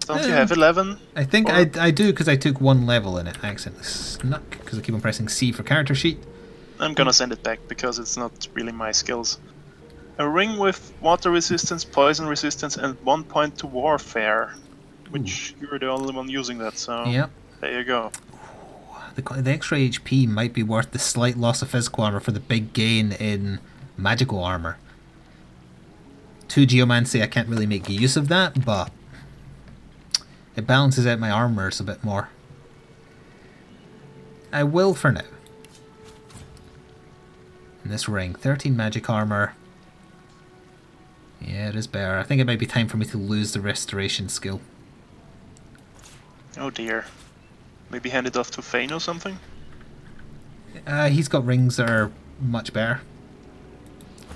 Don't you have 11? I think I do because I took one level in it. I accidentally snuck because I keep on pressing C for character sheet. I'm gonna send it back because it's not really my skills. A ring with water resistance, poison resistance, and 1 point to warfare. Which you're the only one using that, so Yep. there you go. The extra HP might be worth the slight loss of physical armor for the big gain in magical armor. 2 geomancy, I can't really make use of that, but it balances out my armors a bit more. I will for now. And this ring, 13 magic armor. Yeah, it is better. I think it might be time for me to lose the restoration skill. Oh dear. Maybe hand it off to Fane or something? He's got rings that are much better.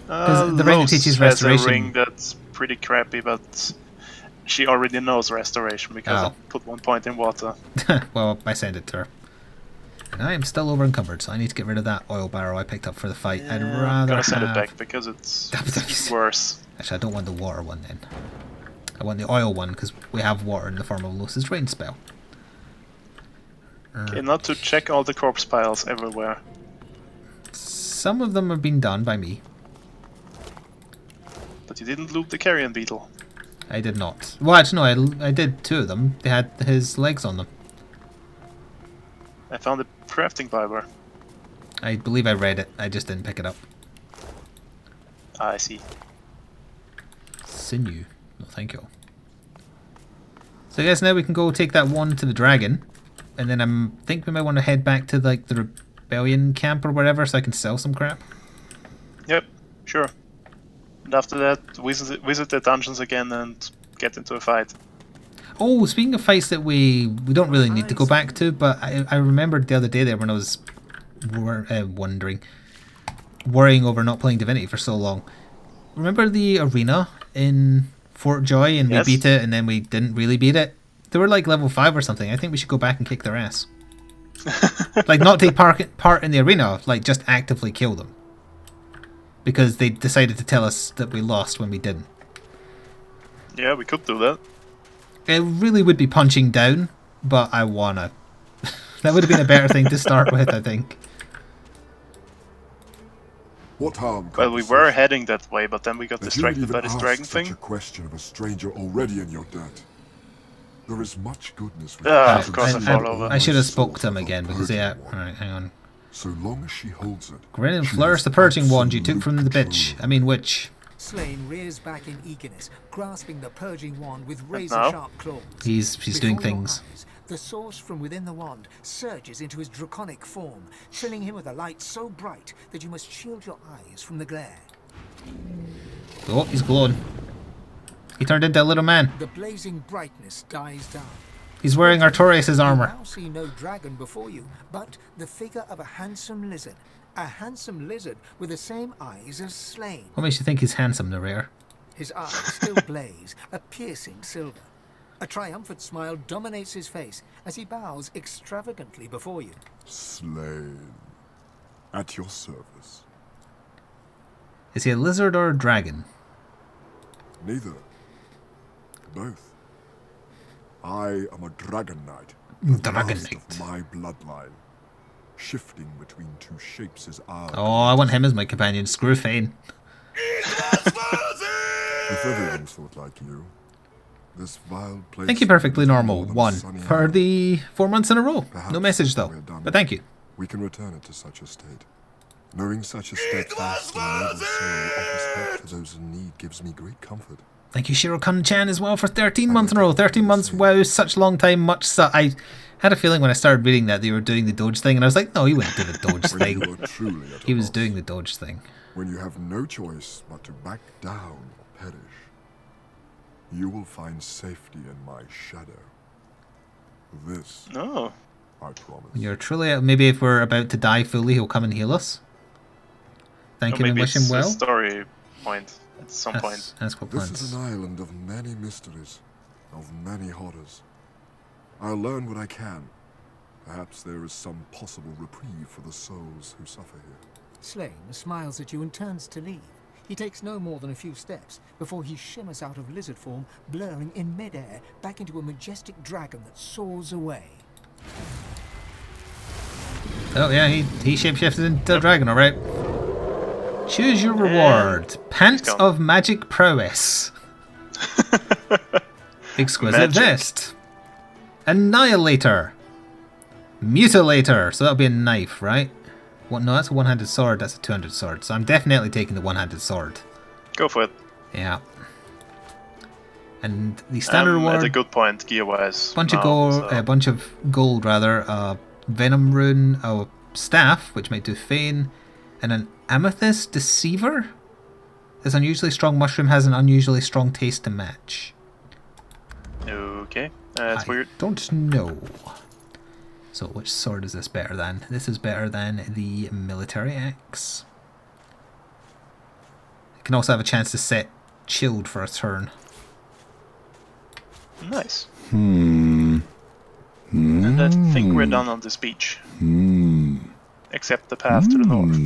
The ring that Los teaches has restoration. a ring that's pretty crappy, but she already knows restoration because I put 1 point in water. Well, I send it to her. And I am still over encumbered, so I need to get rid of that oil barrel I picked up for the fight. I'd rather Gotta send have... it back because it's worse. Actually, I don't want the water one then. I want the oil one because we have water in the form of Los's rain spell. Okay, not to check all the corpse piles everywhere. Some of them have been done by me. But you didn't loot the carrion beetle. I did not. Well, actually, no, I did 2 of them. They had his legs on them. I found a crafting fiber. I believe I read it. I just didn't pick it up. Ah, I see. Sinew. No, thank you. So I guess now we can go take that one to the dragon. And then I think we might want to head back to like the rebellion camp or whatever so I can sell some crap. Yep, sure. And after that, visit the dungeons again and get into a fight. Oh, speaking of fights that we don't really need to go back to, but I remembered the other day there when I was worrying over not playing Divinity for so long. Remember the arena in Fort Joy and Yes. we beat it and then we didn't really beat it? They were like level 5 or something. I think we should go back and kick their ass. Like not take part in the arena, like just actively kill them. Because they decided to tell us that we lost when we didn't. Yeah, we could do that. It really would be punching down, but I wanna. That would have been a better thing to start with, I think. What harm? Well, we were heading that way, but then we got That you would distracted by even this ask dragon such thing. a question of a stranger already in your debt. There is much goodness with Ah, patience of course I and fall over. I should have spoke source to him of again the because purging yeah. wand. Alright, hang on. So long as she holds it. Grin and she flourish is the purging wand you took from the absolute bitch. control. I mean witch. Slain rears back in eagerness, grasping the purging wand with now? razor-sharp claws. He's doing Before your things. eyes, the source from within the wand surges into his draconic form, filling him with a light so bright that you must shield your eyes from the glare. Oh, he's glowing. He turned into a little man. The blazing brightness dies down. He's wearing Artorias' You armor. now see no dragon before you, but the figure of a handsome lizard. A handsome lizard with the same eyes as Slain. What makes you think he's handsome, Narrator? His eyes still blaze, a piercing silver. A triumphant smile dominates his face as he bows extravagantly before you. Slain. At your service. Is he a lizard or a dragon? Neither. Both. I am a dragon knight. The Dragon last knight. of my bloodline. Shifting between 2 shapes is our... Oh, I want him as my companion. Screw Fane. If everyone thought like you, this vile place... Thank you, perfectly would be normal. more than a 1 sunny for isle. the 4 months in a row. Perhaps No message though. we're done. But thank you. We can return it to such a state. Knowing such a steadfast and noble soul offers help to those in need gives me great comfort. Thank you, Shiro-kun-chan, as well for 13 months in a row. 13 months, wow, such a long time, much so. I had a feeling when I started reading that they were doing the Doge thing, and I was like, no, he wouldn't do the Doge When thing. you are truly at a He was loss, doing the Doge thing. when you have no choice but to back down or perish, you will find safety in my shadow. This, No. I promise. When you're truly, maybe if we're about to die fully, he'll come and heal us. Thank Or him and maybe wish it's him well. a story point at some point. That's what This plans. is an island of many mysteries, of many horrors. I'll learn what I can. Perhaps there is some possible reprieve for the souls who suffer here. Slain smiles at you and turns to leave. He takes no more than a few steps before he shimmers out of lizard form, blurring in midair back into a majestic dragon that soars away. Oh yeah, he shapeshifted into a dragon, alright. Choose your reward. Pants gone. of magic prowess. Exquisite Magic. vest. Annihilator. Mutilator. So that'll be a knife, right? What? No, that's a one-handed sword. That's a two-handed sword. So I'm definitely taking the one-handed sword. Go for it. Yeah. And the standard reward. At a good point, gear-wise. Bunch of now, gold, so- a bunch of gold rather. Venom rune, a staff which might do Fane, and an amethyst deceiver. This unusually strong mushroom has an unusually strong taste to match. Okay, that's I weird. don't know. So which sword is this better than? This is better than the military axe. It can also have a chance to set chilled for a turn. Nice. And I think we're done on this beach. Except the path to the north.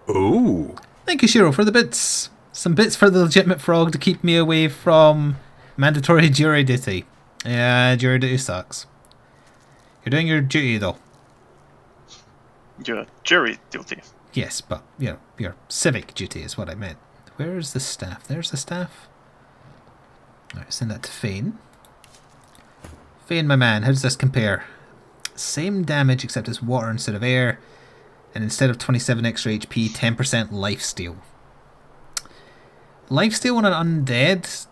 Oh. Thank you, Shiro, for the bits. Some bits for the legitimate frog to keep me away from Mandatory jury duty. Yeah, jury duty sucks. You're doing your duty though. Your jury duty. Yes, but you know, your civic duty is what I meant. Where's the staff? There's the staff. Alright, send that to Fane. Fane, my man, how does this compare? Same damage except it's water instead of air. And instead of 27 extra HP, 10% lifesteal. Lifesteal on an undead?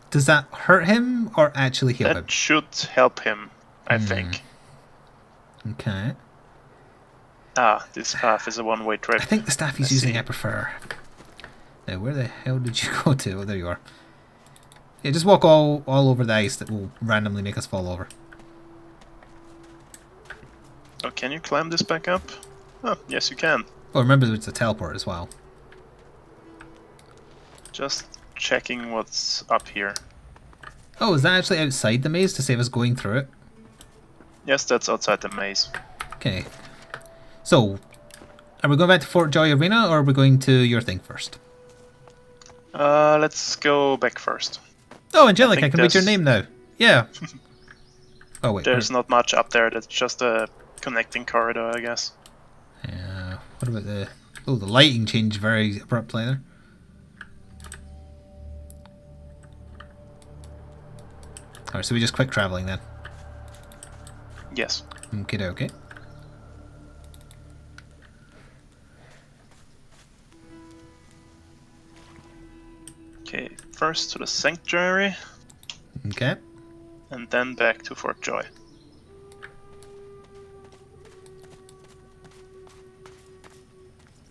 Does that hurt him or actually heal him? That should help him, I think. Okay. Ah, this path is a one-way trip. I think the staff he's using I prefer. Now, where the hell did you go to? Oh, there you are. Yeah, just walk all over the ice that will randomly make us fall over. Oh, can you climb this back up? Oh, yes you can. Oh, remember there's a teleport as well. Just checking what's up here. Oh, is that actually outside the maze to save us going through it? Yes, that's outside the maze. Okay. So, are we going back to Fort Joy Arena or are we going to your thing first? Let's go back first. Oh, Angelic, I can read your name now. Yeah. Oh, wait. There's not much up there, that's just a connecting corridor, I guess. Yeah. What about the... Oh, the lighting changed very abruptly there. Alright, so we just quick travelling then? Yes. Okay, okay. Okay, first to the Sanctuary. Okay. And then back to Fort Joy.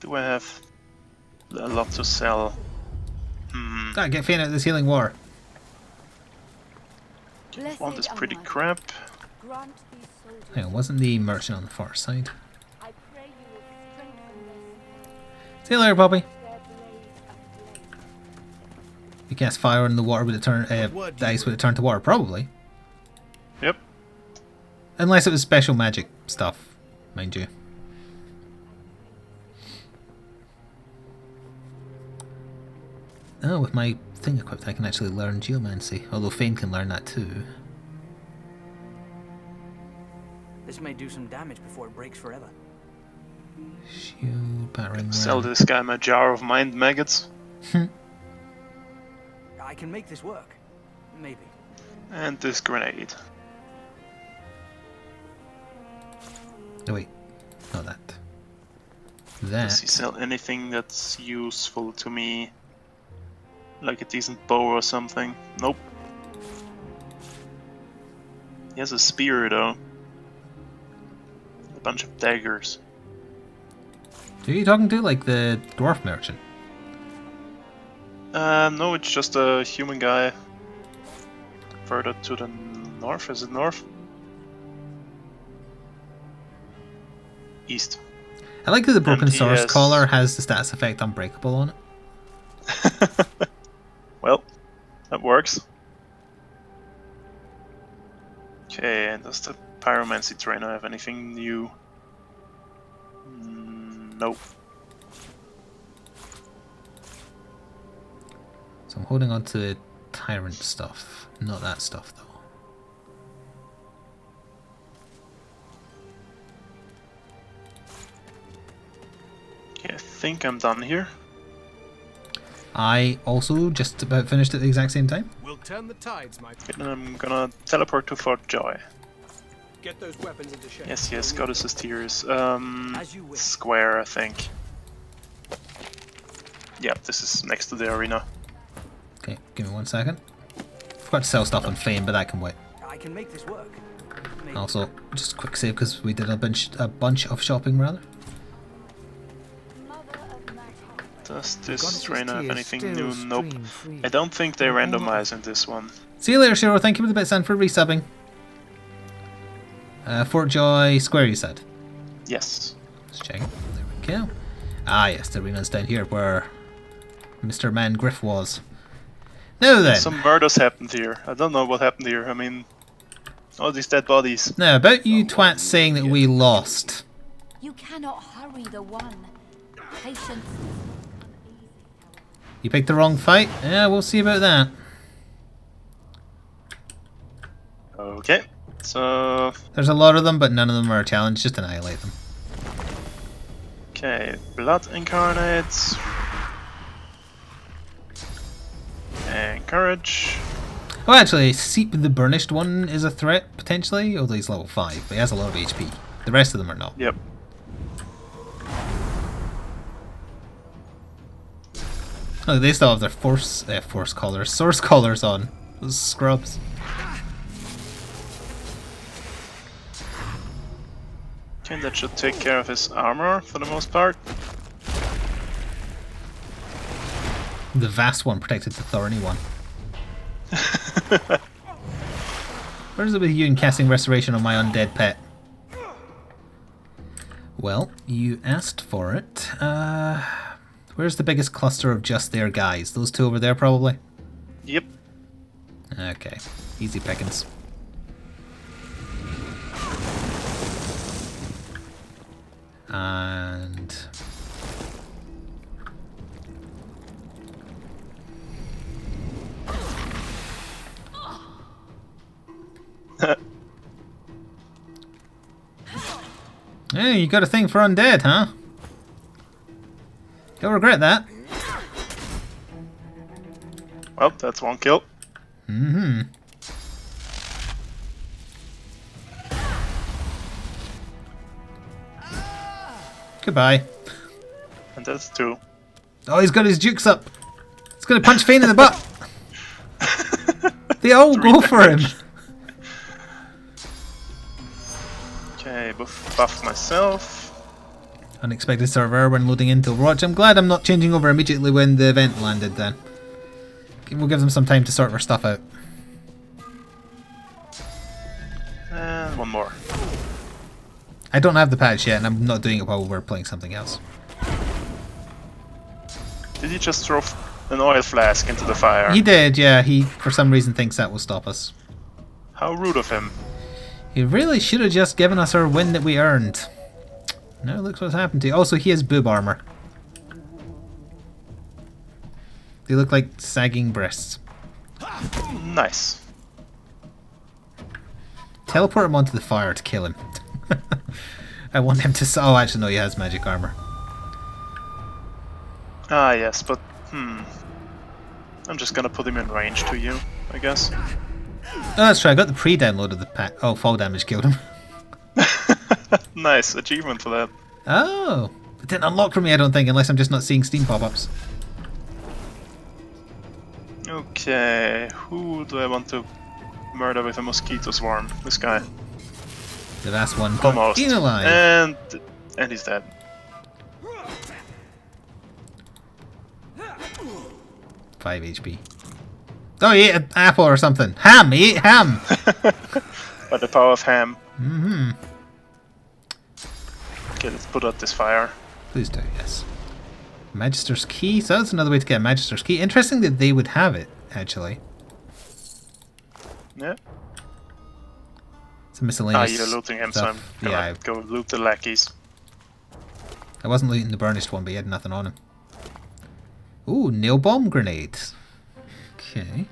Do I have a lot to sell? Get Fane out of this healing water. One is pretty crap. Hang on, wasn't the merchant on the far side? See you later, Poppy. You cast fire in the water, would it turn the ice would it turn to water? Probably. Yep. Unless it was special magic stuff, mind you. Oh, with my thing equipped I can actually learn geomancy, although Fane can learn that too. This may do some damage before it breaks forever. Shield, battering Sell ram. this guy my jar of mind maggots. I can make this work. Maybe. And this grenade. Oh wait, not that. Does he sell anything that's useful to me? Like a decent bow or something? Nope. He has a spear though. A bunch of daggers. Who are you talking to? Like the dwarf merchant? No, it's just a human guy. Further to the north, is it north? East. I like that the broken And he source has- collar has the stats effect unbreakable on it. Well, that works. Okay, and does the pyromancy trainer have anything new? Nope. So I'm holding on to the tyrant stuff, not that stuff though. Okay, I think I'm done here. I also just about finished at the exact same time. We'll turn the tides, my Okay, then I'm gonna teleport to Fort Joy. Get those weapons into shape. Yes, goddesses tears. As you wish. Square, I think. Yep, this is next to the arena. Okay, give me 1 second. Forgot to sell stuff on Fame, but that can wait. I can make this work. Maybe. Also, just a quick save because we did a bunch of shopping rather. Does this Goddess's trainer have tears anything still new? Nope. stream free. I don't think they randomize in this one. See you later, Shiro. Thank you for the bits and for resubbing. Fort Joy Square, you said? Yes. Let's check it. There we go. Ah, yes, the arena's down here where Mr. Man Griff was. Now then. Some murders happened here. I don't know what happened here. I mean, all these dead bodies. Now, about you twats saying that we lost. You cannot hurry the one. Patience. You picked the wrong fight? Yeah, we'll see about that. Okay, so... There's a lot of them, but none of them are a challenge. Just annihilate them. Okay, Blood Incarnates. And Courage. Oh, actually, Seep the Burnished one is a threat, potentially. Although he's level 5, but he has a lot of HP. The rest of them are not. Yep. Oh, they still have their source collars on. Those scrubs. Okay, that should take care of his armor for the most part. The vast one protected the thorny one. Where's it with you and casting restoration on my undead pet? Well, you asked for it. Where's the biggest cluster of just their guys? Those two over there, probably? Yep. Okay. Easy pickings. And... Hey, you got a thing for undead, huh? You'll regret that. Well, that's one kill. Mm-hmm. Goodbye. And that's 2. Oh, he's got his dukes up. He's gonna punch Fane in the butt. They all go for him. Okay, buff myself. Unexpected server when loading into Overwatch. I'm glad I'm not changing over immediately when the event landed then. We'll give them some time to sort their stuff out. And one more. I don't have the patch yet and I'm not doing it while we're playing something else. Did he just throw an oil flask into the fire? He did, yeah. He, for some reason, thinks that will stop us. How rude of him. He really should have just given us our win that we earned. Now look what's happened to you. Also, he has boob armor. They look like sagging breasts. Nice. Teleport him onto the fire to kill him. I want him to... Oh, actually, no, he has magic armor. Ah, yes, but... I'm just gonna put him in range to you, I guess. Oh, that's true. I got the pre-download of the pack. Oh, fall damage killed him. Nice achievement for that. Oh, it didn't unlock for me, I don't think, unless I'm just not seeing Steam pop-ups. Okay, who do I want to murder with a mosquito swarm? This guy. The last one got Almost. eaten alive. And he's dead. 5 HP. Oh, he ate an apple or something. Ham! He ate ham! By the power of ham. Mm-hmm. Okay, let's put out this fire. Please do, yes. Magister's Key. So that's another way to get a Magister's Key. Interesting that they would have it, actually. Yeah. It's a miscellaneous you're looting him, stuff. so I'm gonna go loot the lackeys. I wasn't looting the burnished one, but he had nothing on him. Ooh, nail bomb grenade. Okay.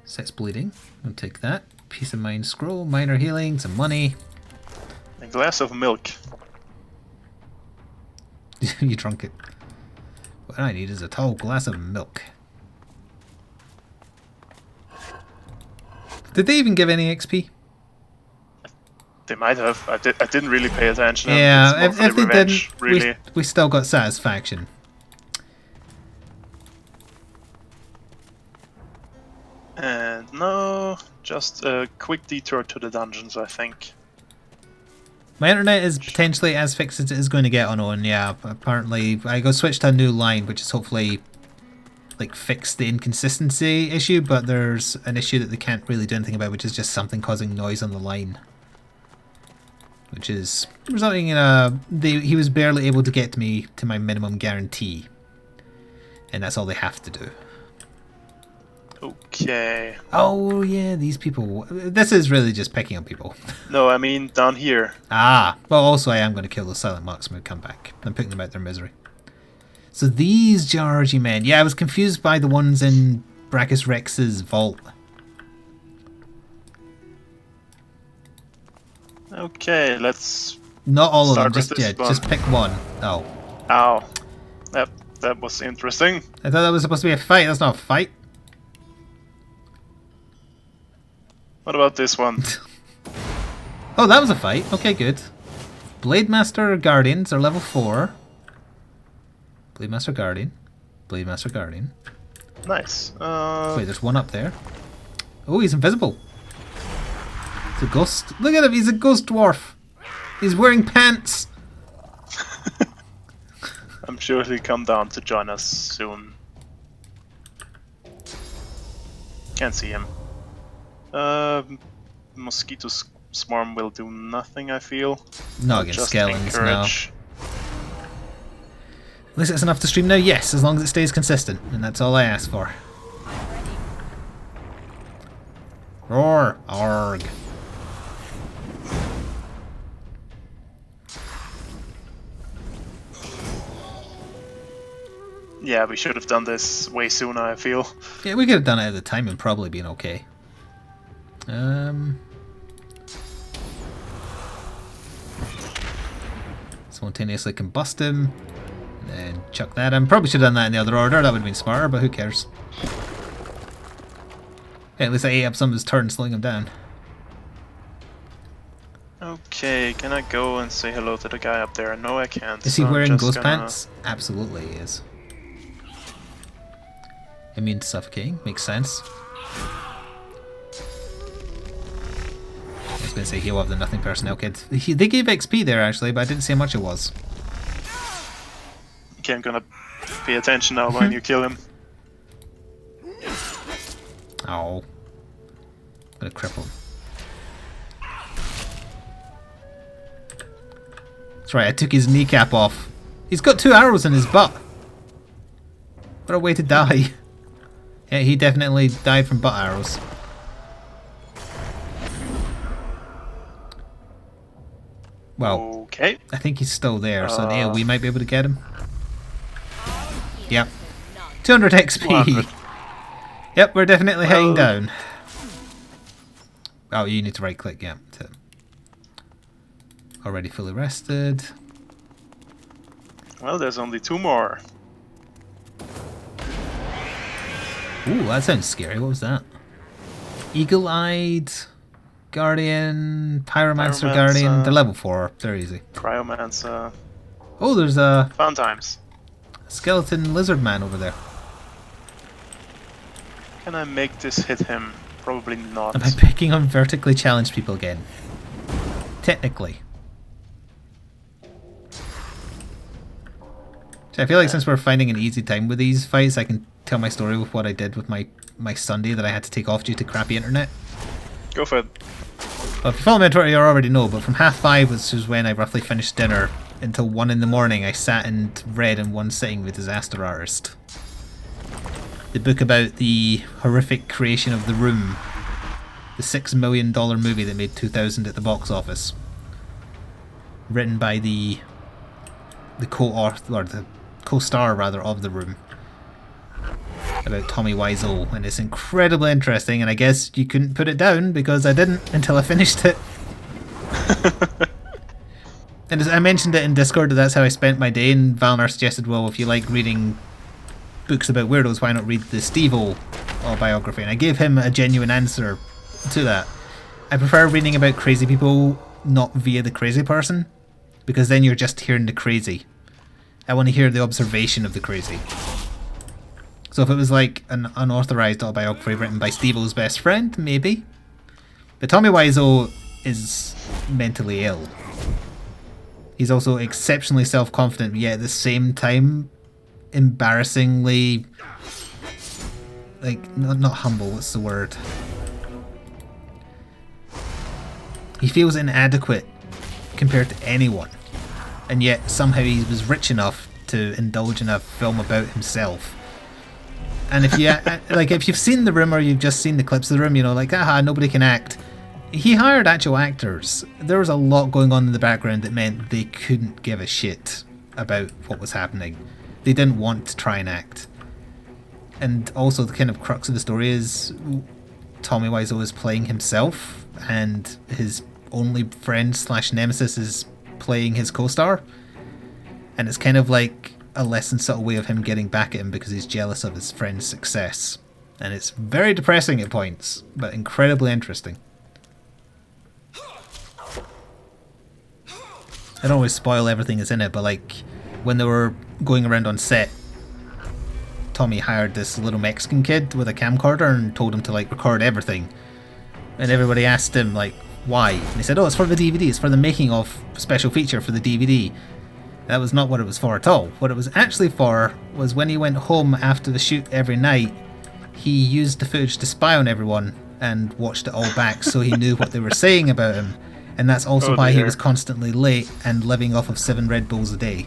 Sets bleeding. I'll take that. Peace of mind scroll, minor healing, some money. A glass of milk. You drunk it. What I need is a tall glass of milk. Did they even give any XP? They might have. I didn't really pay attention. Yeah, It's more if for the they revenge, didn't, really. we still got satisfaction. And no, just a quick detour to the dungeons, I think. My internet is potentially as fixed as it is going to get on Owen, yeah. Apparently, I got switched to a new line, which is hopefully like fix the inconsistency issue, but there's an issue that they can't really do anything about, which is just something causing noise on the line. Which is resulting in he was barely able to get me to my minimum guarantee. And that's all they have to do. Okay. Oh yeah, these people. This is really just picking on people. No, I mean down here. Ah, well also I am going to kill those silent marks when we come back. I'm putting them out their misery. So these Georgie men. Yeah, I was confused by the ones in Brachus Rex's vault. Okay, let's. Not all of them. Start with Just this yeah, one. just pick one. Oh, Ow. That was interesting. I thought that was supposed to be a fight. That's not a fight. What about this one? Oh, that was a fight. Okay, good. Blade Master Guardians are level 4. Blade Master Guardian. Blade Master Guardian. Nice. Wait, there's one up there. Oh, he's invisible. He's a ghost. Look at him, he's a ghost dwarf. He's wearing pants. I'm sure he'll come down to join us soon. Can't see him. Mosquito swarm will do nothing, I feel. Not against Just skeletons, no. encourage. At least it's enough to stream now, yes, as long as it stays consistent. And that's all I ask for. Roar! Arg. Yeah, we should have done this way sooner, I feel. Yeah, we could have done it at the time and probably been okay. Spontaneously combust him. And then chuck that in. Probably should have done that in the other order, that would have been smarter, but who cares. Okay, at least I ate up some of his turn slowing him down. Okay, can I go and say hello to the guy up there? No, I can't. Is he so I'm wearing just ghost gonna- pants? Absolutely he is. Immune to suffocating, makes sense. I was going to say heal up the nothing personnel kids. They gave XP there actually, but I didn't see how much it was. Okay, I'm gonna pay attention now when you kill him. Oh. I'm going to cripple him. That's right, I took his kneecap off. He's got 2 arrows in his butt. What a way to die. Yeah, he definitely died from butt arrows. Well, Okay. I think he's still there, so Neil, we might be able to get him. Yep. 200 XP! 100. Yep, we're definitely heading Well- down. Oh, you need to right click, yeah. Already fully rested. Well, there's only 2 more. Ooh, that sounds scary. What was that? Eagle-eyed Guardian, Pyromancer Guardian. They're level 4. They're easy. Cryomancer. Oh, there's a Fun times. skeleton lizard man over there. Can I make this hit him? Probably not. Am I picking on vertically challenged people again? Technically. So I feel like since we're finding an easy time with these fights, I can tell my story with what I did with my Sunday that I had to take off due to crappy internet. Go for it. Well, if you follow me on Twitter, you already know, but from 5:30, which is when I roughly finished dinner, until 1 in the morning, I sat and read in one sitting The Disaster Artist. The book about the horrific creation of The Room, the $6 million movie that made 2,000 at the box office. Written by the co-author, or the co-star rather, of The Room. About Tommy Wiseau, and it's incredibly interesting, and I guess you couldn't put it down because I didn't until I finished it. And as I mentioned it in Discord, that's how I spent my day, and Valnar suggested, well, if you like reading books about weirdos, why not read the Steve-O autobiography? And I gave him a genuine answer to that. I prefer reading about crazy people not via the crazy person, because then you're just hearing the crazy. I want to hear the observation of the crazy. So if it was like an unauthorized autobiography written by Steve-O's best friend, maybe. But Tommy Wiseau is mentally ill. He's also exceptionally self-confident, yet at the same time embarrassingly, like, not humble, what's the word? He feels inadequate compared to anyone, and yet somehow he was rich enough to indulge in a film about himself. And if you like, if you've seen The Room or you've just seen the clips of The Room, you know, like, aha, nobody can act. He hired actual actors. There was a lot going on in the background that meant they couldn't give a shit about what was happening. They didn't want to try and act. And also the kind of crux of the story is Tommy Wiseau is playing himself, and his only friend slash nemesis is playing his co-star. And it's kind of like a less than subtle way of him getting back at him because he's jealous of his friend's success. And it's very depressing at points, but incredibly interesting. I don't always spoil everything that's in it, but like when they were going around on set, Tommy hired this little Mexican kid with a camcorder and told him to like record everything. And everybody asked him like why, and he said, "Oh, it's for the DVD. It's for the making of special feature for the DVD." That was not what it was for at all. What it was actually for was when he went home after the shoot every night, he used the footage to spy on everyone and watched it all back so he knew what they were saying about him. And that's also why he was constantly late and living off of 7 Red Bulls a day.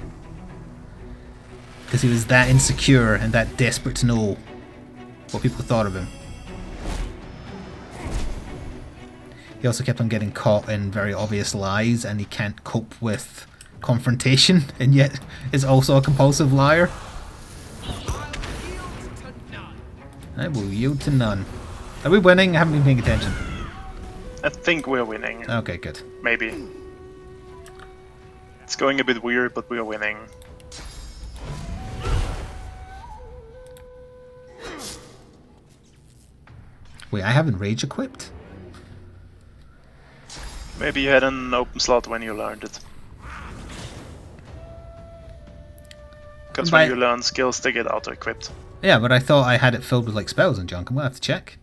Because he was that insecure and that desperate to know what people thought of him. He also kept on getting caught in very obvious lies, and he can't cope with confrontation, and yet is also a compulsive liar. I will yield to none. Are we winning? I haven't been paying attention. I think we're winning. Okay, good. Maybe. It's going a bit weird, but we're winning. Wait, I haven't rage equipped? Maybe you had an open slot when you learned it. Because when you learn skills, they get auto-equipped. Yeah, but I thought I had it filled with like spells and junk. I'm gonna have to check.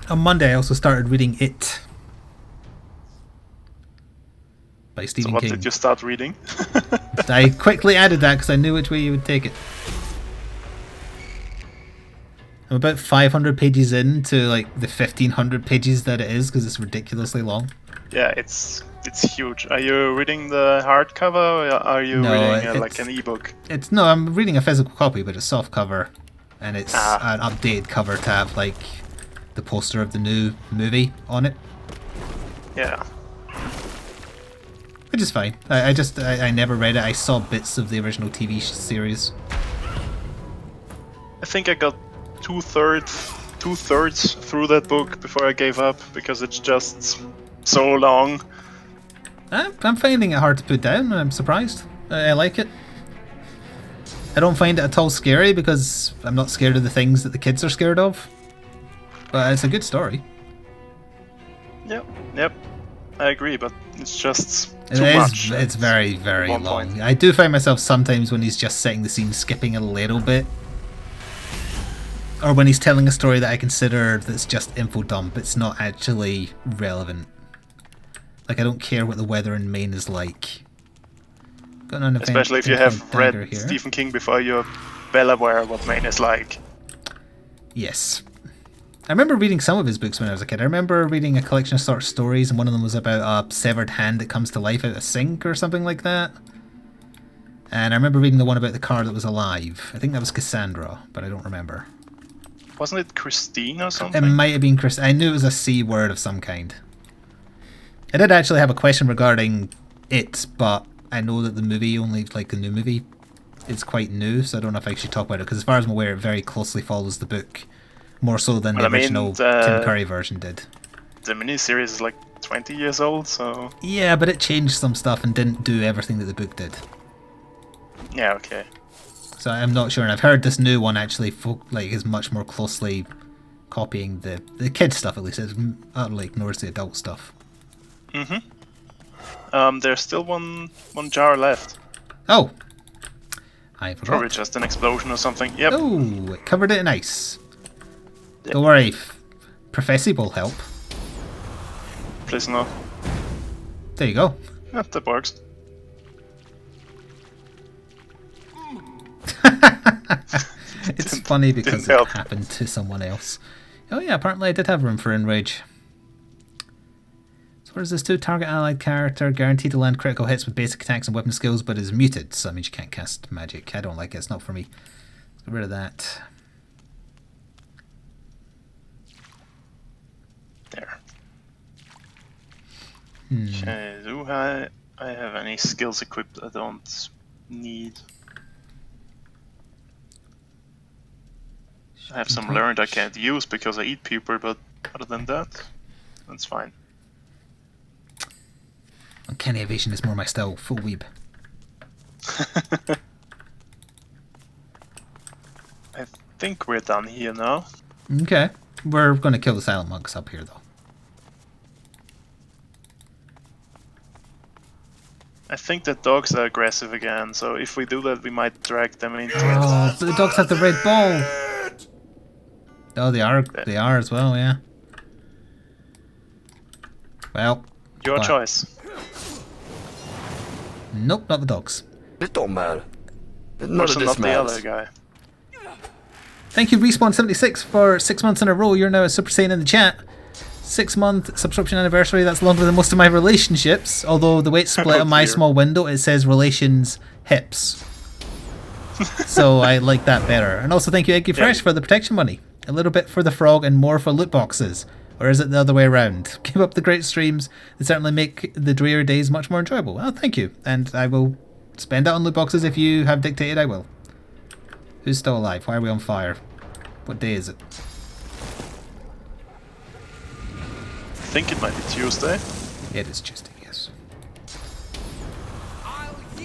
On Monday, I also started reading It by Stephen What King. did you start reading? I quickly added that because I knew which way you would take it. I'm about 500 pages into like the 1500 pages that it is because it's ridiculously long. Yeah, it's huge. Are you reading the hardcover or are you reading like an ebook? No, I'm reading a physical copy, but it's soft cover, and it's an updated cover to have like the poster of the new movie on it. Yeah. Which is fine. I never read it. I saw bits of the original TV series. I think I got two-thirds through that book before I gave up because it's just so long. I'm finding it hard to put down, and I'm surprised. I like it. I don't find it at all scary because I'm not scared of the things that the kids are scared of. But it's a good story. Yep. I agree, but it's just too much. It's very, very long. I do find myself sometimes when he's just setting the scene skipping a little bit. Or when he's telling a story that I consider that's just info dump, it's not actually relevant. Like, I don't care what the weather in Maine is like. Especially if you have read Stephen King before, you're well aware what Maine is like. Yes. I remember reading some of his books when I was a kid. I remember reading a collection of short stories, and one of them was about a severed hand that comes to life out of a sink or something like that. And I remember reading the one about the car that was alive. I think that was Cassandra, but I don't remember. Wasn't it Christine or something? It might have been Chris. I knew it was a C word of some kind. I did actually have a question regarding it, but I know that the movie, only like the new movie, is quite new, so I don't know if I should talk about it, because as far as I'm aware, it very closely follows the book. More so than the original Tim Curry version did. The miniseries is like 20 years old, so... Yeah, but it changed some stuff and didn't do everything that the book did. Yeah, okay. So I'm not sure, and I've heard this new one actually is much more closely copying the kid stuff, at least. It utterly ignores the adult stuff. There's still one jar left. Oh! I forgot. Probably just an explosion or something. Yep. Oh, it covered it in ice. Don't worry, Professy will help. Please no. There you go. Yeah, that works. It's funny because it happened to someone else. Oh yeah, apparently I did have room for Enrage. So what does this do? Target allied character guaranteed to land critical hits with basic attacks and weapon skills, but is muted, so that means you can't cast magic. I don't like it, it's not for me. Let's get rid of that. There. Okay, do I have any skills equipped I don't need? I have some learned I can't use because I eat people, but other than that, that's fine. Uncanny evasion is more my style. Full weeb. I think we're done here now. Okay. We're going to kill the silent monks up here, though. I think that dogs are aggressive again, so if we do that, we might drag them into it. Oh, the dogs have the red ball. Oh, they are. They are as well, yeah. Well. Your what? choice. Nope, not the dogs. It don't matter. None Also of not this the other matters. guy. Thank you, Respawn76, for 6 months in a row. You're now a Super Saiyan in the chat. 6-month subscription anniversary. That's longer than most of my relationships. Although the weight split on my small window, it says relations hips. So I like that better. And also thank you, Eggy Fresh, for the protection money. A little bit for the frog and more for loot boxes. Or is it the other way around? Keep up the great streams. They certainly make the dreary days much more enjoyable. Well, thank you. And I will spend it on loot boxes if you have dictated I will. Who's still alive? Why are we on fire? What day is it? I think it might be Tuesday. It is Tuesday, yes.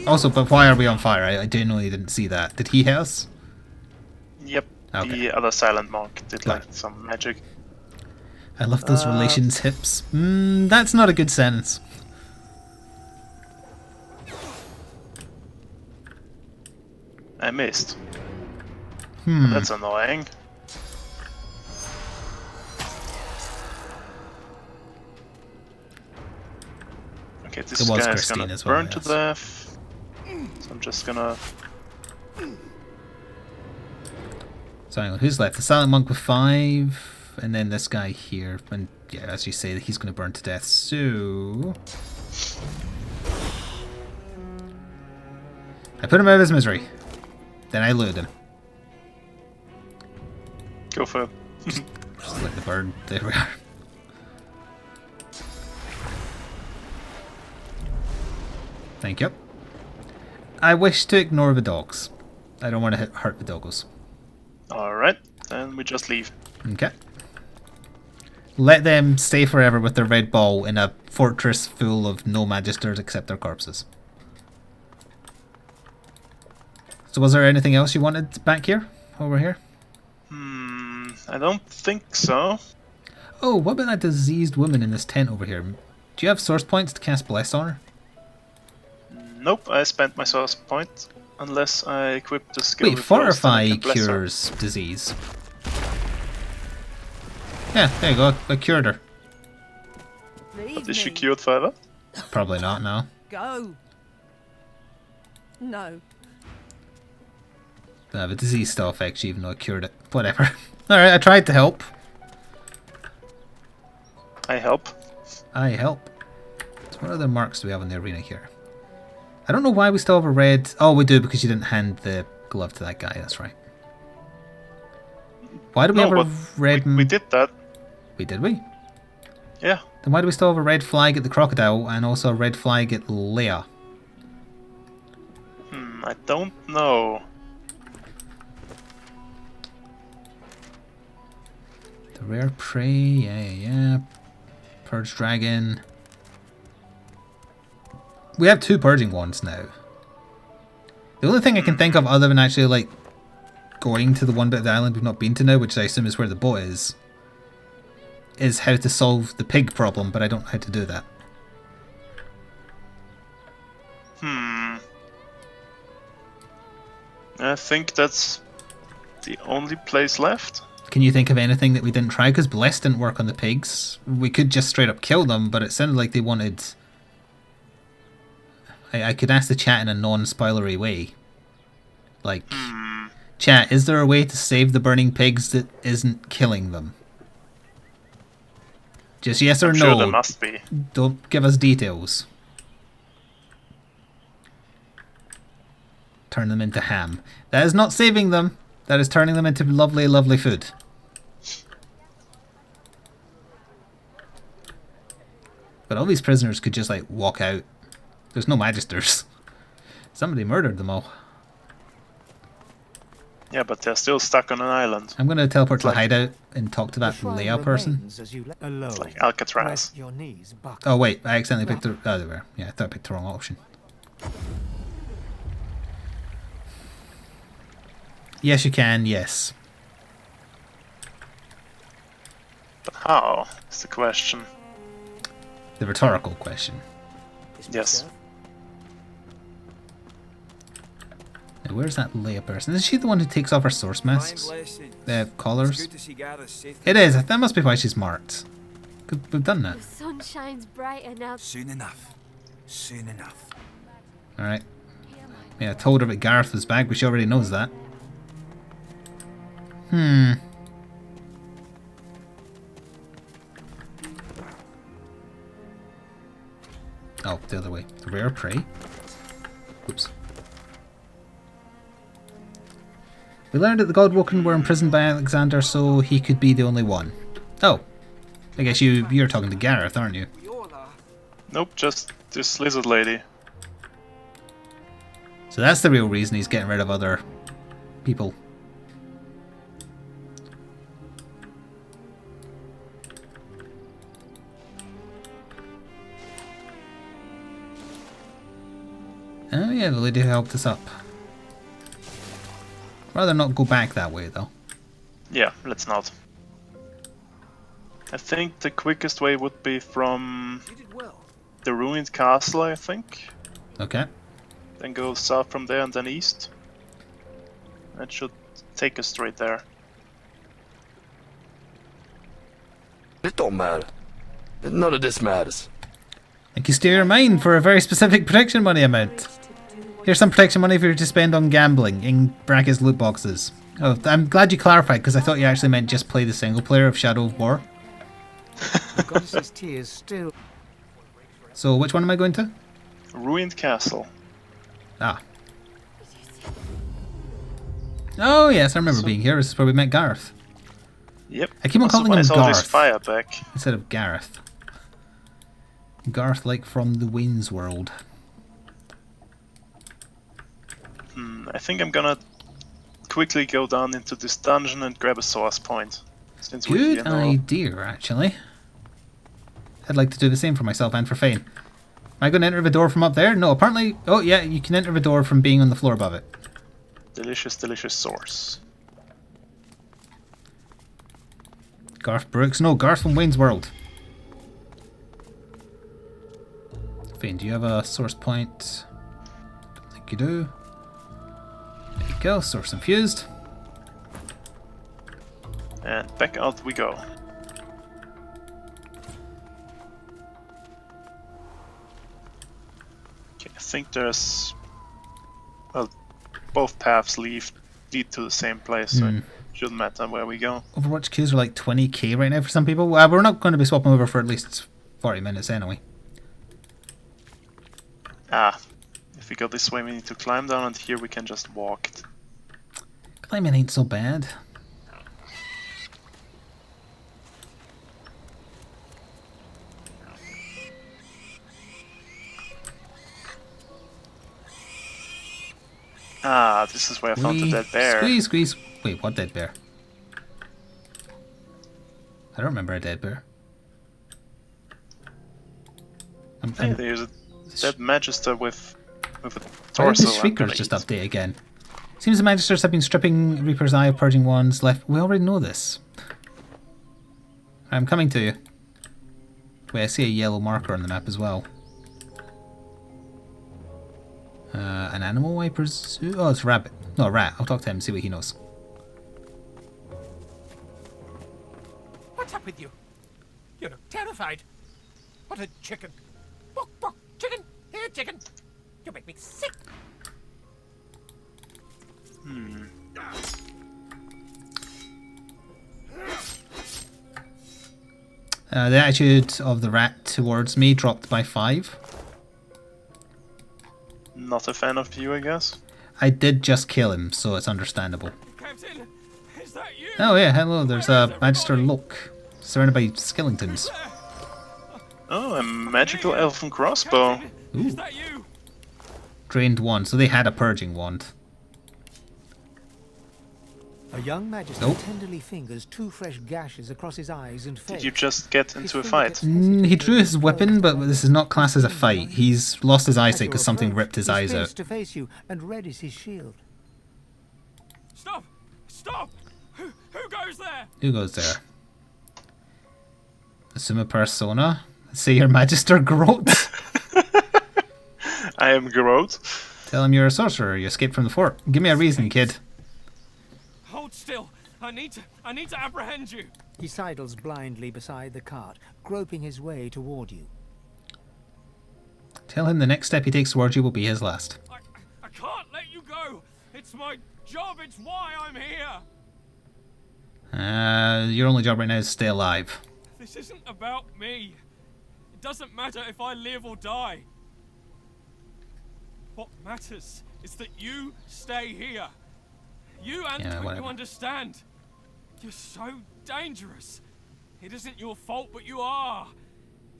Also, but why are we on fire? I genuinely didn't see that. Did he hit us? Yep. Okay. The other silent monk did like some magic. I love those relations hips. That's not a good sentence. I missed. That's annoying. Okay, this It was guy is Christine gonna as well, burn to yes. death. So I'm just gonna... So hang on, who's left? The silent monk with 5, and then this guy here. And yeah, as you say, he's going to burn to death. So I put him out of his misery. Then I loot him. Go for it. Just like the bird. There we are. Thank you. I wish to ignore the dogs. I don't want to hurt the doggos. Alright, then we just leave. Okay. Let them stay forever with their red ball in a fortress full of no magisters except their corpses. So was there anything else you wanted back here? Over here? I don't think so. Oh, what about that diseased woman in this tent over here? Do you have source points to cast Bless on her? Nope, I spent my source point. Unless I equip the skill. Wait, with first, then I Fortify can bless her. cures disease. Yeah, there you go. I cured her. But is she cured forever? Probably not, no. Go. No. The disease still affects you even though I cured it. Whatever. Alright, I tried to help. I help. I help. So what other marks do we have in the arena here? I don't know why we still have a red... Oh, we do because you didn't hand the glove to that guy, that's right. Why do we have a red... We did that. Did we? Yeah. Then why do we still have a red flag at the crocodile and also a red flag at Leia? I don't know. The rare prey, yeah. Purge dragon. We have 2 purging wands now. The only thing I can think of other than actually like going to the one bit of the island we've not been to now, which I assume is where the boat is how to solve the pig problem, but I don't know how to do that. I think that's the only place left. Can you think of anything that we didn't try? Because Bless didn't work on the pigs. We could just straight up kill them, but it sounded like they wanted... I could ask the chat in a non-spoilery way. Like, chat, is there a way to save the burning pigs that isn't killing them? Just yes or I'm no. sure there must be. Don't give us details. Turn them into ham. That is not saving them. That is turning them into lovely, lovely food. But all these prisoners could just like walk out. There's no magisters. Somebody murdered them all. Yeah, but they're still stuck on an island. I'm going to teleport to Like- the hideout and talk to that layout person. As you alone. It's like Alcatraz. Rest your knees buckled. Oh wait, I accidentally picked the... Oh, there we are. Yeah, I thought I picked the wrong option. Yes, you can, yes. But how is the question. The rhetorical question. Yes. Now, where's that Leia person? Is she the one who takes off her source masks? The collars? It is. That must be why she's marked. We've done that. The sun shines brighter now. Soon enough. Soon enough. Alright. Yeah, I told her that Gareth was back, but she already knows that. Oh, the other way. The rare prey. Oops. We learned that the Godwoken were imprisoned by Alexander, so he could be the only one. Oh. I guess you're talking to Gareth, aren't you? Nope, just this lizard lady. So that's the real reason he's getting rid of other people. Oh yeah, the lady who helped us up. Rather not go back that way though. Yeah, let's not. I think the quickest way would be from the ruined castle, I think. Okay. Then go south from there and then east. That should take us straight there. It don't matter. None of this matters. Thank you, steer your mind for a very specific protection money amount. Here's some protection money for you to spend on gambling, in brackets loot boxes. Oh, I'm glad you clarified, because I thought you actually meant just play the single player of Shadow of War. The goddess's tears still. So which one am I going to? Ruined castle. Ah. Oh yes, I remember being here. This is where we met Gareth. Yep. I keep on calling him All this Garth fire back. instead of Gareth. Garth, like from the Wayne's World. I think I'm gonna quickly go down into this dungeon and grab a source point. Since we're Good here now. idea, actually. I'd like to do the same for myself and for Fane. Am I going to enter the door from up there? No, apparently... Oh, yeah, you can enter the door from being on the floor above it. Delicious, delicious source. Garth Brooks? No, Garth from Wayne's World. Fane, do you have a source point? Don't think you do. There you go, source infused. And back out we go. Okay, I think there's... Well, both paths lead to the same place, so it shouldn't matter where we go. Overwatch queues are like 20k right now for some people. We're not going to be swapping over for at least 40 minutes anyway. Ah, if we go this way we need to climb down, and here we can just walk. Climbing ain't so bad. Ah, this is where I found the dead bear. Squeeze, squeeze. Wait, what dead bear? I don't remember a dead bear. Hey, there's a dead magister with a Why did torso. the Shriekers just update again? Seems the Magisters have been stripping Reaper's Eye of purging wands left. We already know this. I'm coming to you. Wait, I see a yellow marker on the map as well. An animal, I presume? Oh, it's a rabbit. No, a rat. I'll talk to him and see what he knows. What's up with you? You look terrified. What a chicken. Bok, bok, chicken. Here, chicken. You make me sick. The attitude of the rat towards me dropped by 5. Not a fan of you, I guess. I did just kill him, so it's understandable. Captain, is that you? Oh yeah, hello, there's a Magister Loke, surrounded by skeletons. Oh, a magical elfin crossbow. Is that you? Drained 1, so they had a purging wand. A young magister Nope. tenderly fingers 2 fresh gashes across his eyes and face. Did you just get into a His fight? fingertips He drew his weapon, but this is not classed as a fight. He's lost his eyesight At your because something approach, ripped his he eyes spins out. to face you and readies his shield. Stop! Stop! Who goes there? Who goes there? Assume a persona. Say your magister Groat. I am Groot. Tell him you're a sorcerer. You escaped from the fort. Give me a reason, kid. Hold still. I need to apprehend you. He sidles blindly beside the cart, groping his way toward you. Tell him the next step he takes towards you will be his last. I can't let you go. It's my job. It's why I'm here. Your only job right now is to stay alive. This isn't about me. It doesn't matter if I live or die. What matters is that you stay here. You and Yeah, you whatever. understand. You're so dangerous. It isn't your fault, but you are.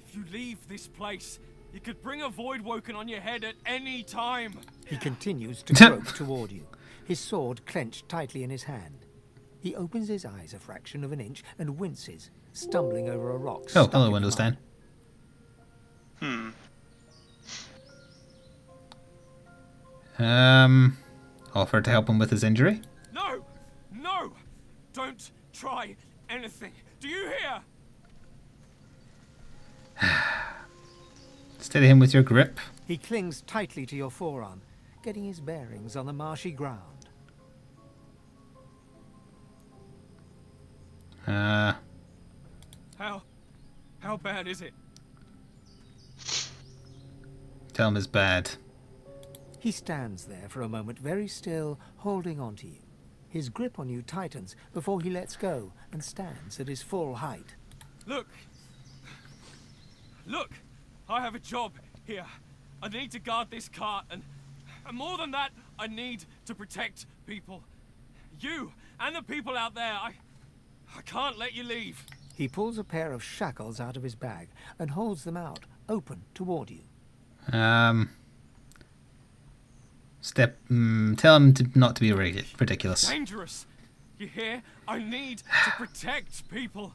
If you leave this place, you could bring a void woken on your head at any time. He continues to grope toward you, his sword clenched tightly in his hand. He opens his eyes a fraction of an inch and winces, stumbling over a rock. Oh, stuck hello, in the Windows mud. 10. Offer to help him with his injury. No! No! Don't try anything. Do you hear? Steady him with your grip. He clings tightly to your forearm, getting his bearings on the marshy ground. How bad is it? Tell him it's bad. He stands there for a moment, very still, holding on to you. His grip on you tightens before he lets go and stands at his full height. Look! Look! I have a job here. I need to guard this cart, and more than that, I need to protect people. You and the people out there. I can't let you leave. He pulls a pair of shackles out of his bag and holds them out, open toward you. Tell him not to be ridiculous. Dangerous. You hear? I need to protect people.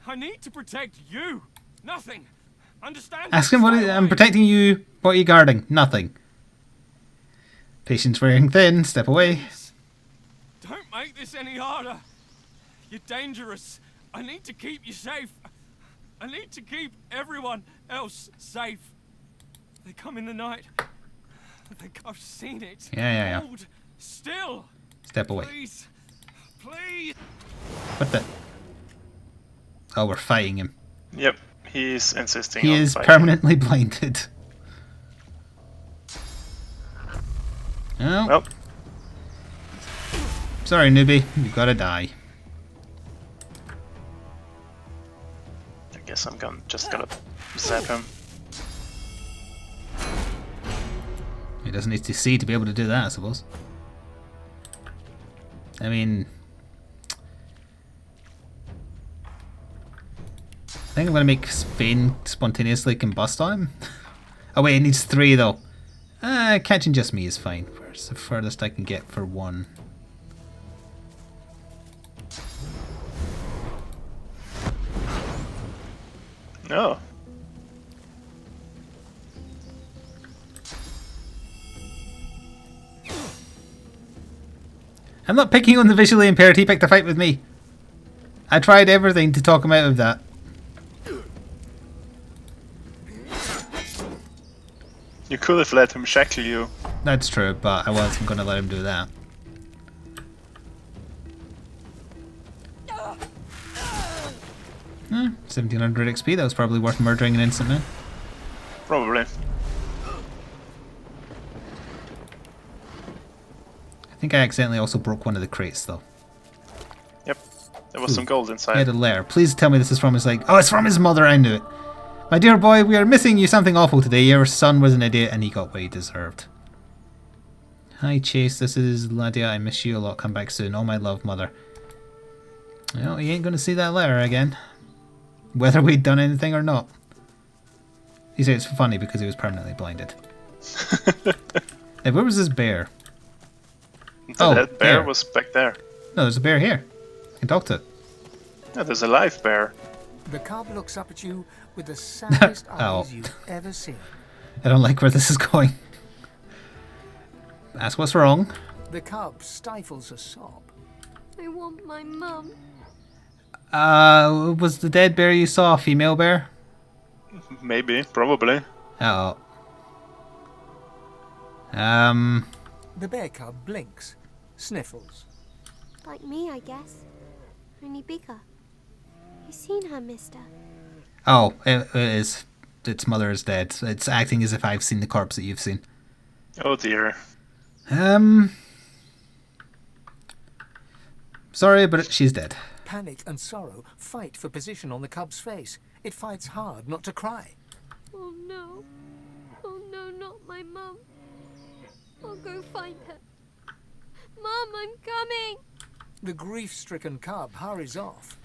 I need to protect you. Nothing. Understand? Ask him I'm protecting you. What are you guarding? Nothing. Patience wearing thin. Step away. Please. Don't make this any harder. You're dangerous. I need to keep you safe. I need to keep everyone else safe. They come in the night. I think I've seen it. Yeah. Hold still. Step away. Please. Please. What the? Oh, we're fighting him. Yep, he's insisting He on is fighting. permanently blinded. Oh. Well, Sorry, newbie. You gotta die. I guess I'm just gonna zap him. He doesn't need to see to be able to do that, I suppose. I mean, I think I'm going to make Spain spontaneously combust on him. Oh wait, it needs 3 though. Catching just me is fine. Where's the furthest I can get for 1? Oh. I'm not picking on the visually impaired, he picked a fight with me. I tried everything to talk him out of that. You could have let him shackle you. That's true, but I wasn't going to let him do that. Hmm, 1700 XP, that was probably worth murdering an innocent man. Probably. I think I accidentally also broke one of the crates though. Yep. There was some gold He inside. had a letter. Please tell me this is from his oh, it's from his mother, I knew it. My dear boy, we are missing you something awful today. Your son was an idiot and he got what he deserved. Hi Chase, this is Ladia. I miss you a lot. Come back soon. Oh my love, mother. Well, he ain't going to see that letter again. Whether we'd done anything or not. He said it's funny because he was permanently blinded. Hey, where was this bear? The dead bear was back there. No, there's a bear here. I can talk to it. Yeah, there's a live bear. The cub looks up at you with the saddest Oh. eyes you've ever seen. I don't like where this is going. Ask what's wrong. The cub stifles a sob. I want my mum. Was the dead bear you saw a female bear? Maybe, probably. Oh. The bear cub blinks, sniffles. Like me, I guess. Only bigger. You seen her, mister? Oh, it is. Its mother is dead. It's acting as if I've seen the corpse that you've seen. Oh dear. Sorry, but she's dead. Panic and sorrow fight for position on the cub's face. It fights hard not to cry. Oh no. Oh no, not my mum. I'll go find her. Mum, I'm coming. The grief-stricken cub hurries off.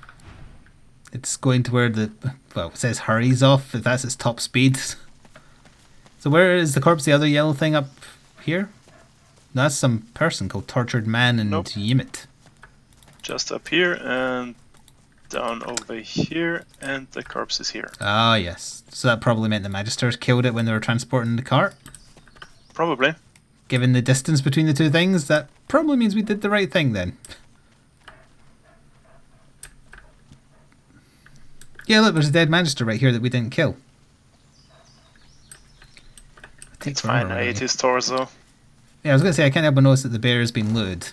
It's going to where the... Well, it says hurries off, if that's its top speed. So where is the corpse, the other yellow thing up here? No, that's some person called Tortured Man and Nope. Yimit. Just up here and down over here, and the corpse is here. Ah, yes. So that probably meant the Magisters killed it when they were transporting the cart. Probably. Given the distance between the two things, that probably means we did the right thing then. Yeah, look, there's a dead Magister right here that we didn't kill. It's fine, I ate his torso. Yeah, I was going to say, I can't help but notice that the bear has been looted.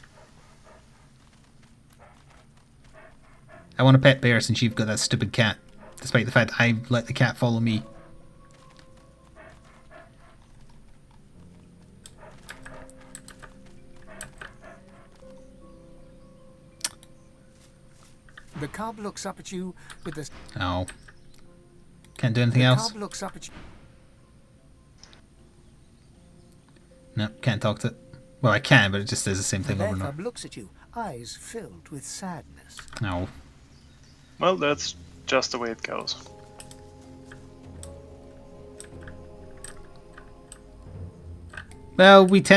I want a pet bear since you've got that stupid cat. Despite the fact I let the cat follow me. The cub looks up at you with the... Oh. Can't do anything else? The cub looks up at you... No, can't talk to it. Well, I can, but it just says the same The thing bear over and cub over. looks at you, eyes filled with sadness. No. Well, that's just the way it goes. Well, we tend